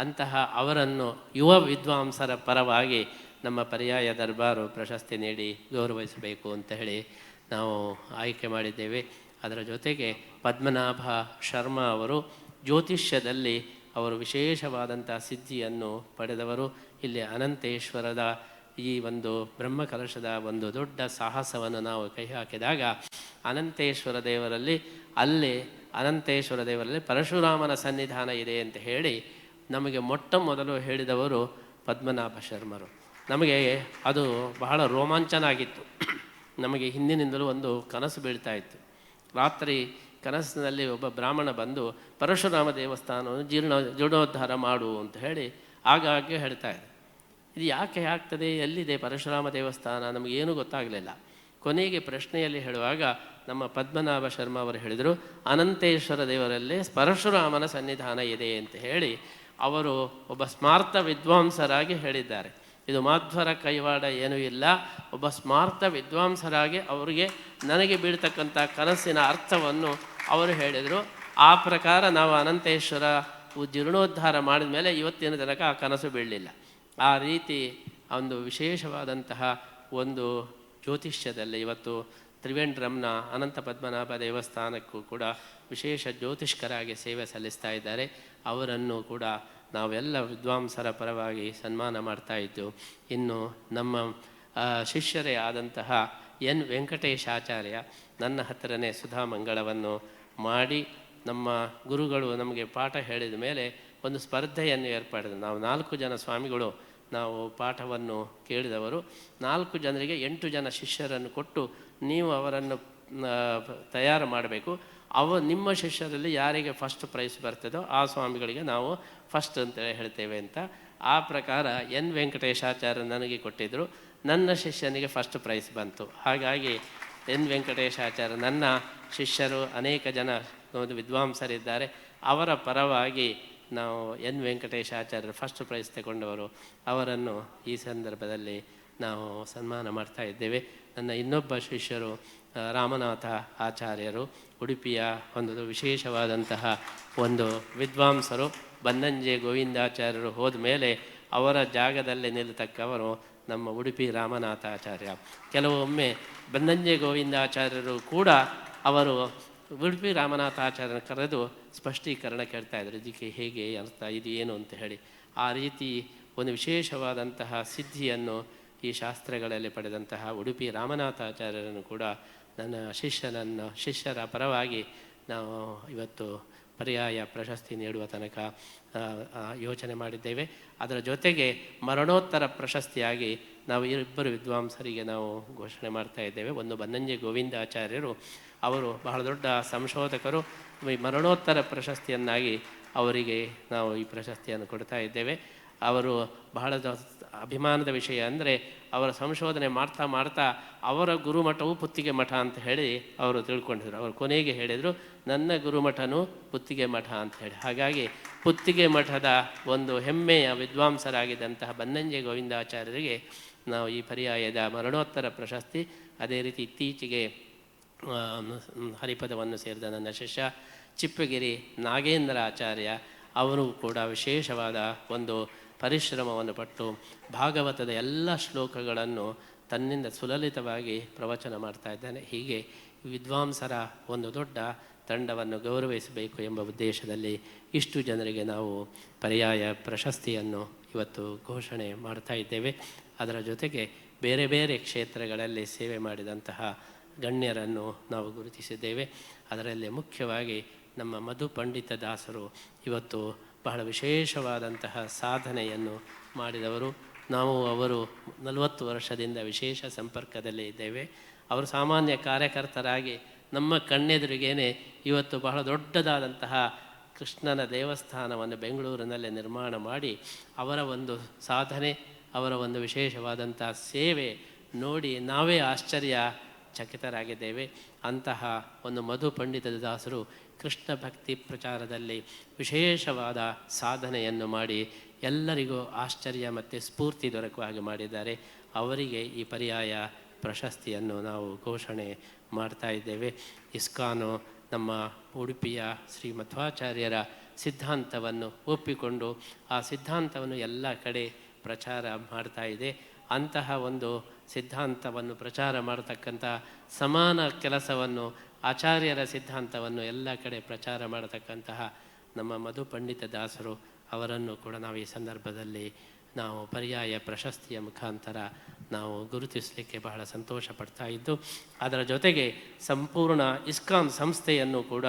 ಅಂತಹ ಅವರನ್ನು ಯುವ ವಿದ್ವಾಂಸರ ಪರವಾಗಿ ನಮ್ಮ ಪರ್ಯಾಯ ದರ್ಬಾರು ಪ್ರಶಸ್ತಿ ನೀಡಿ ಗೌರವಿಸಬೇಕು ಅಂತ ಹೇಳಿ ನಾವು ಆಯ್ಕೆ ಮಾಡಿದ್ದೇವೆ. ಅದರ ಜೊತೆಗೆ ಪದ್ಮನಾಭ ಶರ್ಮಾ ಅವರು ಜ್ಯೋತಿಷ್ಯದಲ್ಲಿ ಅವರು ವಿಶೇಷವಾದಂಥ ಸಿದ್ಧಿಯನ್ನು ಪಡೆದವರು. ಇಲ್ಲಿ ಅನಂತೇಶ್ವರದ ಈ ಒಂದು ಬ್ರಹ್ಮಕಲಶದ ಒಂದು ದೊಡ್ಡ ಸಾಹಸವನ್ನು ನಾವು ಕೈ ಹಾಕಿದಾಗ ಅನಂತೇಶ್ವರ ದೇವರಲ್ಲಿ ಪರಶುರಾಮನ ಸನ್ನಿಧಾನ ಇದೆ ಅಂತ ಹೇಳಿ ನಮಗೆ ಮೊಟ್ಟ ಮೊದಲು ಹೇಳಿದವರು ಪದ್ಮನಾಭ ಶರ್ಮರು. ನಮಗೆ ಅದು ಬಹಳ ರೋಮಾಂಚನ ಆಗಿತ್ತು. ನಮಗೆ ಹಿಂದಿನಿಂದಲೂ ಒಂದು ಕನಸು ಬೀಳ್ತಾ ಇತ್ತು. ರಾತ್ರಿ ಕನಸಿನಲ್ಲಿ ಒಬ್ಬ ಬ್ರಾಹ್ಮಣ ಬಂದು ಪರಶುರಾಮ ದೇವಸ್ಥಾನವನ್ನು ಜೀರ್ಣೋದ್ಧಾರ ಮಾಡು ಅಂತ ಹೇಳಿ ಆಗಾಗ್ಗೆ ಹೇಳ್ತಾ ಇದೆ. ಇದು ಯಾಕೆ ಆಗ್ತದೆ, ಎಲ್ಲಿದೆ ಪರಶುರಾಮ ದೇವಸ್ಥಾನ, ನಮಗೇನೂ ಗೊತ್ತಾಗಲಿಲ್ಲ. ಕೊನೆಗೆ ಪ್ರಶ್ನೆಯಲ್ಲಿ ಹೇಳುವಾಗ ನಮ್ಮ ಪದ್ಮನಾಭ ಶರ್ಮಾ ಅವರು ಹೇಳಿದರು, ಅನಂತೇಶ್ವರ ದೇವರಲ್ಲೇ ಪರಶುರಾಮನ ಸನ್ನಿಧಾನ ಇದೆ ಅಂತ ಹೇಳಿ ಅವರು ಒಬ್ಬ ಸ್ಮಾರ್ತ ವಿದ್ವಾಂಸರಾಗಿ ಹೇಳಿದ್ದಾರೆ. ಇದು ಮಾಧ್ವರ ಕೈವಾಡ ಏನೂ ಇಲ್ಲ. ಒಬ್ಬ ಸ್ಮಾರ್ತ ವಿದ್ವಾಂಸರಾಗಿ ಅವರಿಗೆ ನನಗೆ ಬೀಳ್ತಕ್ಕಂಥ ಕನಸಿನ ಅರ್ಥವನ್ನು ಅವರು ಹೇಳಿದರು. ಆ ಪ್ರಕಾರ ನಾವು ಅನಂತೇಶ್ವರ ಜೀರ್ಣೋದ್ಧಾರ ಮಾಡಿದ ಮೇಲೆ ಇವತ್ತಿನ ತನಕ ಆ ಕನಸು ಬೀಳಲಿಲ್ಲ. ಆ ರೀತಿ ಒಂದು ವಿಶೇಷವಾದಂತಹ ಒಂದು ಜ್ಯೋತಿಷ್ಯದಲ್ಲಿ ಇವತ್ತು ತ್ರಿವೇಂದ್ರಂನ ಅನಂತ ಪದ್ಮನಾಭ ದೇವಸ್ಥಾನಕ್ಕೂ ಕೂಡ ವಿಶೇಷ ಜ್ಯೋತಿಷ್ಕರಾಗಿ ಸೇವೆ ಸಲ್ಲಿಸ್ತಾ ಇದ್ದಾರೆ. ಅವರನ್ನು ಕೂಡ ನಾವೆಲ್ಲ ವಿದ್ವಾಂಸರ ಪರವಾಗಿ ಸನ್ಮಾನ ಮಾಡ್ತಾಯಿದ್ದು. ಇನ್ನು ನಮ್ಮ ಶಿಷ್ಯರೇ ಆದಂತಹ ಎನ್ ವೆಂಕಟೇಶಾಚಾರ್ಯ ನನ್ನ ಹತ್ತಿರನೇ ಸುಧಾಮಂಗಳವನ್ನು ಮಾಡಿ ನಮ್ಮ ಗುರುಗಳು ನಮಗೆ ಪಾಠ ಹೇಳಿದ ಮೇಲೆ ಒಂದು ಸ್ಪರ್ಧೆಯನ್ನು ಏರ್ಪಡಿಸಿದ್ರು. ನಾವು 4 ಜನ ಸ್ವಾಮಿಗಳು ನಾವು ಪಾಠವನ್ನು ಕೇಳಿದವರು. 4 ಜನರಿಗೆ 8 ಜನ ಶಿಷ್ಯರನ್ನು ಕೊಟ್ಟು ನೀವು ಅವರನ್ನು ತಯಾರು ಮಾಡಬೇಕು. ನಿಮ್ಮ ಶಿಷ್ಯರಲ್ಲಿ ಯಾರಿಗೆ ಫಸ್ಟ್ ಪ್ರೈಸ್ ಬರ್ತದೋ ಆ ಸ್ವಾಮಿಗಳಿಗೆ ನಾವು ಫಸ್ಟ್ ಅಂತೇಳಿ ಹೇಳ್ತೇವೆ ಅಂತ. ಆ ಪ್ರಕಾರ ಎನ್ ವೆಂಕಟೇಶಾಚಾರ್ಯ ನನಗೆ ಕೊಟ್ಟಿದ್ದರು. ನನ್ನ ಶಿಷ್ಯನಿಗೆ ಫಸ್ಟ್ ಪ್ರೈಸ್ ಬಂತು. ಹಾಗಾಗಿ ಎನ್ ವೆಂಕಟೇಶಾಚಾರ್ಯ ನನ್ನ ಶಿಷ್ಯರು ಅನೇಕ ಜನ ವಿದ್ವಾಂಸರಿದ್ದಾರೆ. ಅವರ ಪರವಾಗಿ ನಾವು ಎನ್ ವೆಂಕಟೇಶಾಚಾರ್ಯರು ಫಸ್ಟ್ ಪ್ರೈಸ್ ತಗೊಂಡವರು, ಅವರನ್ನು ಈ ಸಂದರ್ಭದಲ್ಲಿ ನಾವು ಸನ್ಮಾನ ಮಾಡ್ತಾ ಇದ್ದೇವೆ. ನನ್ನ ಇನ್ನೊಬ್ಬ ಶಿಷ್ಯರು ರಾಮನಾಥ ಆಚಾರ್ಯರು, ಉಡುಪಿಯ ಒಂದು ವಿಶೇಷವಾದಂತಹ ಒಂದು ವಿದ್ವಾಂಸರು. ಬನ್ನಂಜೆ ಗೋವಿಂದಾಚಾರ್ಯರು ಹೋದ ಮೇಲೆ ಅವರ ಜಾಗದಲ್ಲಿ ನಿಲ್ಲತಕ್ಕವರು ನಮ್ಮ ಉಡುಪಿ ರಾಮನಾಥಾಚಾರ್ಯ. ಕೆಲವೊಮ್ಮೆ ಬನ್ನಂಜೆ ಗೋವಿಂದಾಚಾರ್ಯರು ಕೂಡ ಅವರು ಉಡುಪಿ ರಾಮನಾಥಾಚಾರ್ಯನ ಕರೆದು ಸ್ಪಷ್ಟೀಕರಣ ಕೇಳ್ತಾಯಿದ್ರು, ಇದಕ್ಕೆ ಹೇಗೆ ಅರ್ಥ, ಇದು ಏನು ಅಂತ ಹೇಳಿ. ಆ ರೀತಿ ಒಂದು ವಿಶೇಷವಾದಂತಹ ಸಿದ್ಧಿಯನ್ನು ಈ ಶಾಸ್ತ್ರಗಳಲ್ಲಿ ಪಡೆದಂತಹ ಉಡುಪಿ ರಾಮನಾಥಾಚಾರ್ಯರನ್ನು ಕೂಡ ನನ್ನ ಶಿಷ್ಯರ ಪರವಾಗಿ ನಾವು ಇವತ್ತು ಪರ್ಯಾಯ ಪ್ರಶಸ್ತಿ ನೀಡುವ ತನಕ ಯೋಚನೆ ಮಾಡಿದ್ದೇವೆ. ಅದರ ಜೊತೆಗೆ ಮರಣೋತ್ತರ ಪ್ರಶಸ್ತಿಯಾಗಿ ನಾವು ಇಬ್ಬರು ವಿದ್ವಾಂಸರಿಗೆ ನಾವು ಘೋಷಣೆ ಮಾಡ್ತಾ ಇದ್ದೇವೆ. ಒಂದು ಬನ್ನಂಜೆ ಗೋವಿಂದಾಚಾರ್ಯರು, ಅವರು ಬಹಳ ದೊಡ್ಡ ಸಂಶೋಧಕರು. ಮರಣೋತ್ತರ ಪ್ರಶಸ್ತಿಯನ್ನಾಗಿ ಅವರಿಗೆ ನಾವು ಈ ಪ್ರಶಸ್ತಿಯನ್ನು ಕೊಡ್ತಾ ಇದ್ದೇವೆ. ಅವರು ಬಹಳ ಅಭಿಮಾನದ ವಿಷಯ ಅಂದರೆ ಅವರ ಸಂಶೋಧನೆ ಮಾಡ್ತಾ ಮಾಡ್ತಾ ಅವರ ಗುರುಮಠವು ಪುತ್ತಿಗೆ ಮಠ ಅಂತ ಹೇಳಿ ಅವರು ತಿಳ್ಕೊಂಡಿದ್ರು. ಅವರು ಕೊನೆಗೆ ಹೇಳಿದರು, ನನ್ನ ಗುರುಮಠನೂ ಪುತ್ತಿಗೆ ಮಠ ಅಂತ ಹೇಳಿ. ಹಾಗಾಗಿ ಪುತ್ತಿಗೆ ಮಠದ ಒಂದು ಹೆಮ್ಮೆಯ ವಿದ್ವಾಂಸರಾಗಿದ್ದಂತಹ ಬನ್ನಂಜೆ ಗೋವಿಂದಾಚಾರ್ಯರಿಗೆ ನಾವು ಈ ಪರ್ಯಾಯದ ಮರಣೋತ್ತರ ಪ್ರಶಸ್ತಿ. ಅದೇ ರೀತಿ ಇತ್ತೀಚೆಗೆ ಹರಿಪದವನ್ನು ಸೇರಿದ ನನ್ನ ಶಿಷ್ಯ ಚಿಪ್ಪಗಿರಿ ನಾಗೇಂದ್ರ ಆಚಾರ್ಯ, ಅವರು ಕೂಡ ವಿಶೇಷವಾದ ಒಂದು ಪರಿಶ್ರಮವನ್ನು ಪಟ್ಟು ಭಾಗವತದ ಎಲ್ಲ ಶ್ಲೋಕಗಳನ್ನು ತನ್ನಿಂದ ಸುಲಲಿತವಾಗಿ ಪ್ರವಚನ ಮಾಡ್ತಾ ಇದ್ದಾನೆ. ಹೀಗೆ ವಿದ್ವಾಂಸರ ಒಂದು ದೊಡ್ಡ ತಂಡವನ್ನು ಗೌರವಿಸಬೇಕು ಎಂಬ ಉದ್ದೇಶದಲ್ಲಿ ಇಷ್ಟು ಜನರಿಗೆ ನಾವು ಪರ್ಯಾಯ ಪ್ರಶಸ್ತಿಯನ್ನು ಇವತ್ತು ಘೋಷಣೆ ಮಾಡ್ತಾ ಇದ್ದೇವೆ. ಅದರ ಜೊತೆಗೆ ಬೇರೆ ಬೇರೆ ಕ್ಷೇತ್ರಗಳಲ್ಲಿ ಸೇವೆ ಮಾಡಿದಂತಹ ಗಣ್ಯರನ್ನು ನಾವು ಗುರುತಿಸಿದ್ದೇವೆ. ಅದರಲ್ಲಿ ಮುಖ್ಯವಾಗಿ ನಮ್ಮ ಮಧು ಪಂಡಿತ ದಾಸರು ಇವತ್ತು ಬಹಳ ವಿಶೇಷವಾದಂತಹ ಸಾಧನೆಯನ್ನು ಮಾಡಿದವರು. ನಾವು ಅವರು 40 ವರ್ಷದಿಂದ ವಿಶೇಷ ಸಂಪರ್ಕದಲ್ಲಿ ಇದ್ದೇವೆ. ಅವರು ಸಾಮಾನ್ಯ ಕಾರ್ಯಕರ್ತರಾಗಿ ನಮ್ಮ ಕಣ್ಣೆದುರಿಗೇನೆ ಇವತ್ತು ಬಹಳ ದೊಡ್ಡದಾದಂತಹ ಕೃಷ್ಣನ ದೇವಸ್ಥಾನವನ್ನು ಬೆಂಗಳೂರಿನಲ್ಲೇ ನಿರ್ಮಾಣ ಮಾಡಿ ಅವರ ಒಂದು ಸಾಧನೆ, ಅವರ ಒಂದು ವಿಶೇಷವಾದಂಥ ಸೇವೆ ನೋಡಿ ನಾವೇ ಆಶ್ಚರ್ಯಚಕಿತರಾಗಿದ್ದೇವೆ. ಅಂತಹ ಒಂದು ಮಧು ಪಂಡಿತ ದಾಸರು ಕೃಷ್ಣ ಭಕ್ತಿ ಪ್ರಚಾರದಲ್ಲಿ ವಿಶೇಷವಾದ ಸಾಧನೆಯನ್ನು ಮಾಡಿ ಎಲ್ಲರಿಗೂ ಆಶ್ಚರ್ಯ ಮತ್ತು ಸ್ಫೂರ್ತಿ ದೊರಕುವ ಹಾಗೆ ಮಾಡಿದ್ದಾರೆ. ಅವರಿಗೆ ಈ ಪರ್ಯಾಯ ಪ್ರಶಸ್ತಿಯನ್ನು ನಾವು ಘೋಷಣೆ ಮಾಡ್ತಾ ಇದ್ದೇವೆ. ಇಸ್ಕಾನು ನಮ್ಮ ಉಡುಪಿಯ ಶ್ರೀ ಮಧ್ವಾಚಾರ್ಯರ ಸಿದ್ಧಾಂತವನ್ನು ಒಪ್ಪಿಕೊಂಡು ಆ ಸಿದ್ಧಾಂತವನ್ನು ಎಲ್ಲ ಕಡೆ ಪ್ರಚಾರ ಮಾಡ್ತಾ ಇದೆ. ಅಂತಹ ಒಂದು ಸಿದ್ಧಾಂತವನ್ನು ಪ್ರಚಾರ ಮಾಡತಕ್ಕಂಥ ಸಮಾನ ಕೆಲಸವನ್ನು ಆಚಾರ್ಯರ ಸಿದ್ಧಾಂತವನ್ನು ಎಲ್ಲ ಕಡೆ ಪ್ರಚಾರ ಮಾಡತಕ್ಕಂತಹ ನಮ್ಮ ಮಧು ಪಂಡಿತ ದಾಸರು ಅವರನ್ನು ಕೂಡ ನಾವು ಈ ಸಂದರ್ಭದಲ್ಲಿ ನಾವು ಪರ್ಯಾಯ ಪ್ರಶಸ್ತಿಯ ಮುಖಾಂತರ ನಾವು ಗುರುತಿಸಲಿಕ್ಕೆ ಬಹಳ ಸಂತೋಷ ಪಡ್ತಾ ಇದ್ದು, ಅದರ ಜೊತೆಗೆ ಸಂಪೂರ್ಣ ಇಸ್ಕಾನ್ ಸಂಸ್ಥೆಯನ್ನು ಕೂಡ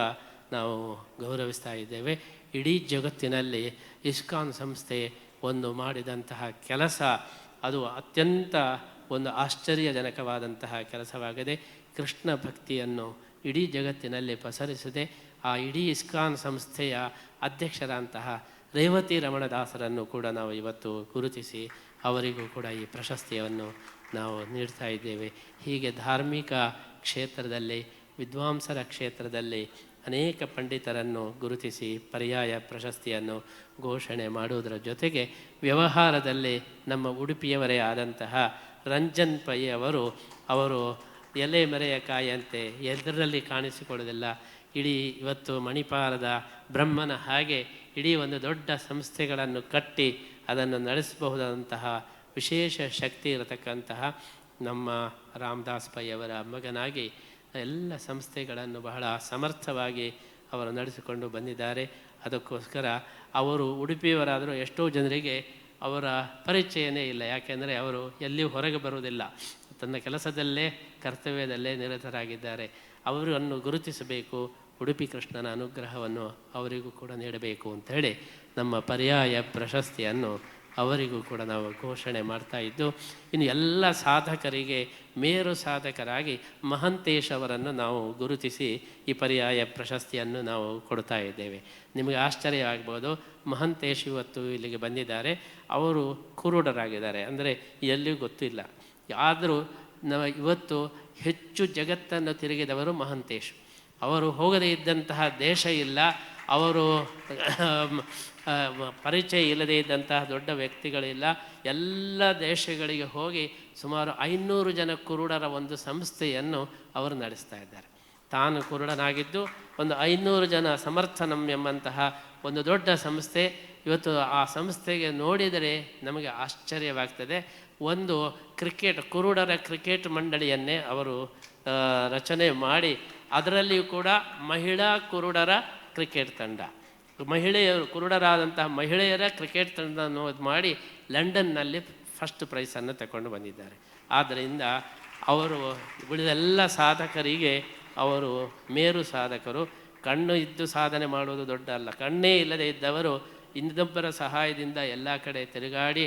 ನಾವು ಗೌರವಿಸ್ತಾ ಇದ್ದೇವೆ. ಇಡೀ ಜಗತ್ತಿನಲ್ಲಿ ಇಸ್ಕಾನ್ ಸಂಸ್ಥೆ ಒಂದು ಮಾಡಿದಂತಹ ಕೆಲಸ ಅದು ಅತ್ಯಂತ ಒಂದು ಆಶ್ಚರ್ಯಜನಕವಾದಂತಹ ಕೆಲಸವಾಗಿದೆ. ಕೃಷ್ಣ ಭಕ್ತಿಯನ್ನು ಇಡೀ ಜಗತ್ತಿನಲ್ಲಿ ಪಸರಿಸಿದೆ. ಆ ಇಡೀ ಇಸ್ಕಾನ್ ಸಂಸ್ಥೆಯ ಅಧ್ಯಕ್ಷರಂತಹ ರೇವತಿ ರಮಣದಾಸರನ್ನು ಕೂಡ ನಾವು ಇವತ್ತು ಗುರುತಿಸಿ ಅವರಿಗೂ ಕೂಡ ಈ ಪ್ರಶಸ್ತಿಯನ್ನು ನಾವು ನೀಡ್ತಾ ಇದ್ದೇವೆ. ಹೀಗೆ ಧಾರ್ಮಿಕ ಕ್ಷೇತ್ರದಲ್ಲಿ, ವಿದ್ವಾಂಸರ ಕ್ಷೇತ್ರದಲ್ಲಿ ಅನೇಕ ಪಂಡಿತರನ್ನು ಗುರುತಿಸಿ ಪರ್ಯಾಯ ಪ್ರಶಸ್ತಿಯನ್ನು ಘೋಷಣೆ ಮಾಡುವುದರ ಜೊತೆಗೆ ವ್ಯವಹಾರದಲ್ಲಿ ನಮ್ಮ ಉಡುಪಿಯವರೇ ಆದಂತಹ ರಂಜನ್ ಪೈ ಅವರು ಎಲೆ ಮರೆಯ ಕಾಯಿಯಂತೆ ಎಲ್ಲರಲ್ಲಿ ಕಾಣಿಸಿಕೊಳ್ಳೋದಿಲ್ಲ. ಇಡೀ ಇವತ್ತು ಮಣಿಪಾಲದ ಬ್ರಹ್ಮನ ಹಾಗೆ ಇಡೀ ಒಂದು ದೊಡ್ಡ ಸಂಸ್ಥೆಗಳನ್ನು ಕಟ್ಟಿ ಅದನ್ನು ನಡೆಸಬಹುದಾದಂತಹ ವಿಶೇಷ ಶಕ್ತಿ ಇರತಕ್ಕಂತಹ ನಮ್ಮ ರಾಮದಾಸ್ ಪೈ ಅವರ ಮಗನಾಗಿ ಎಲ್ಲ ಸಂಸ್ಥೆಗಳನ್ನು ಬಹಳ ಸಮರ್ಥವಾಗಿ ಅವರು ನಡೆಸಿಕೊಂಡು ಬಂದಿದ್ದಾರೆ. ಅದಕ್ಕೋಸ್ಕರ ಅವರು ಉಡುಪಿಯವರಾದರೂ ಎಷ್ಟೋ ಜನರಿಗೆ ಅವರ ಪರಿಚಯನೇ ಇಲ್ಲ. ಯಾಕೆಂದರೆ ಅವರು ಎಲ್ಲಿಯೂ ಹೊರಗೆ ಬರುವುದಿಲ್ಲ, ತನ್ನ ಕೆಲಸದಲ್ಲೇ ಕರ್ತವ್ಯದಲ್ಲೇ ನಿರತರಾಗಿದ್ದಾರೆ. ಅವರನ್ನು ಗುರುತಿಸಬೇಕು, ಉಡುಪಿ ಕೃಷ್ಣನ ಅನುಗ್ರಹವನ್ನು ಅವರಿಗೂ ಕೂಡ ನೀಡಬೇಕು ಅಂಥೇಳಿ ನಮ್ಮ ಪರ್ಯಾಯ ಪ್ರಶಸ್ತಿಯನ್ನು ಅವರಿಗೂ ಕೂಡ ನಾವು ಘೋಷಣೆ ಮಾಡ್ತಾ ಇದ್ದು, ಇನ್ನು ಎಲ್ಲ ಸಾಧಕರಿಗೆ ಮೇರು ಸಾಧಕರಾಗಿ ಮಹಂತೇಶ್ ಅವರನ್ನು ನಾವು ಗುರುತಿಸಿ ಈ ಪರ್ಯಾಯ ಪ್ರಶಸ್ತಿಯನ್ನು ನಾವು ಕೊಡ್ತಾ ಇದ್ದೇವೆ. ನಿಮಗೆ ಆಶ್ಚರ್ಯವಾಗ್ಬೋದು, ಮಹಂತೇಶ್ ಇವತ್ತು ಇಲ್ಲಿಗೆ ಬಂದಿದ್ದಾರೆ. ಅವರು ಕುರುಡರಾಗಿದ್ದಾರೆ, ಅಂದರೆ ಎಲ್ಲಿಯೂ ಗೊತ್ತಿಲ್ಲ. ಆದರೂ ಇವತ್ತು ಹೆಚ್ಚು ಜಗತ್ತನ್ನು ತಿರುಗಿದವರು ಮಹಂತೇಶ್. ಅವರು ಹೋಗದೇ ಇದ್ದಂತಹ ದೇಶ ಇಲ್ಲ, ಅವರು ಪರಿಚಯ ಇಲ್ಲದೇ ಇದ್ದಂತಹ ದೊಡ್ಡ ವ್ಯಕ್ತಿಗಳಿಲ್ಲ. ಎಲ್ಲ ದೇಶಗಳಿಗೆ ಹೋಗಿ ಸುಮಾರು 500 ಜನ ಕುರುಡರ ಒಂದು ಸಂಸ್ಥೆಯನ್ನು ಅವರು ನಡೆಸ್ತಾ ಇದ್ದಾರೆ. ತಾನು ಕುರುಡನಾಗಿದ್ದು ಒಂದು 500 ಜನ ಸಮರ್ಥನಂ ಎಂಬಂತಹ ಒಂದು ದೊಡ್ಡ ಸಂಸ್ಥೆ. ಇವತ್ತು ಆ ಸಂಸ್ಥೆಗೆ ನೋಡಿದರೆ ನಮಗೆ ಆಶ್ಚರ್ಯವಾಗ್ತದೆ. ಒಂದು ಕುರುಡರ ಕ್ರಿಕೆಟ್ ಮಂಡಳಿಯನ್ನೇ ಅವರು ರಚನೆ ಮಾಡಿ ಅದರಲ್ಲಿಯೂ ಕೂಡ ಮಹಿಳಾ ಕುರುಡರ ಕ್ರಿಕೆಟ್ ತಂಡ, ಮಹಿಳೆಯರು ಕುರುಡರಾದಂತಹ ಮಹಿಳೆಯರ ಕ್ರಿಕೆಟ್ ತಂಡವನ್ನು ಮಾಡಿ ಲಂಡನ್ನಲ್ಲಿ ಫಸ್ಟ್ ಪ್ರೈಸನ್ನು ತಗೊಂಡು ಬಂದಿದ್ದಾರೆ. ಆದ್ದರಿಂದ ಅವರು ಉಳಿದೆಲ್ಲ ಸಾಧಕರಿಗೆ ಅವರು ಮೇರು ಸಾಧಕರು. ಕಣ್ಣು ಇದ್ದು ಸಾಧನೆ ಮಾಡುವುದು ದೊಡ್ಡ ಅಲ್ಲ, ಕಣ್ಣೇ ಇಲ್ಲದೆ ಇದ್ದವರು ಇನ್ನೊಬ್ಬರ ಸಹಾಯದಿಂದ ಎಲ್ಲ ಕಡೆ ತಿರುಗಾಡಿ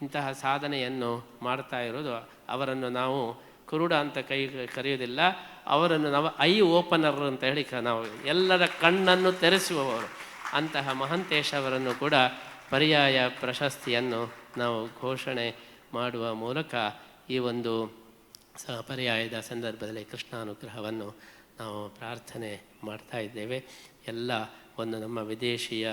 ಇಂತಹ ಸಾಧನೆಯನ್ನು ಮಾಡ್ತಾ ಇರೋದು. ಅವರನ್ನು ನಾವು ಕುರುಡ ಅಂತ ಕರೆಯೋದಿಲ್ಲ, ಅವರನ್ನು ನಾವು ಐ ಓಪನರ್ ಅಂತ ಹೇಳಿ ನಾವು ಎಲ್ಲರ ಕಣ್ಣನ್ನು ತೆರೆಸುವವರು. ಅಂತಹ ಮಹಂತೇಶ್ ಅವರನ್ನು ಕೂಡ ಪರ್ಯಾಯ ಪ್ರಶಸ್ತಿಯನ್ನು ನಾವು ಘೋಷಣೆ ಮಾಡುವ ಮೂಲಕ ಈ ಒಂದು ಪರ್ಯಾಯದ ಸಂದರ್ಭದಲ್ಲಿ ಕೃಷ್ಣಾನುಗ್ರಹವನ್ನು ನಾವು ಪ್ರಾರ್ಥನೆ ಮಾಡ್ತಾ ಇದ್ದೇವೆ. ಎಲ್ಲ ಒಂದು ನಮ್ಮ ವಿದೇಶಿಯ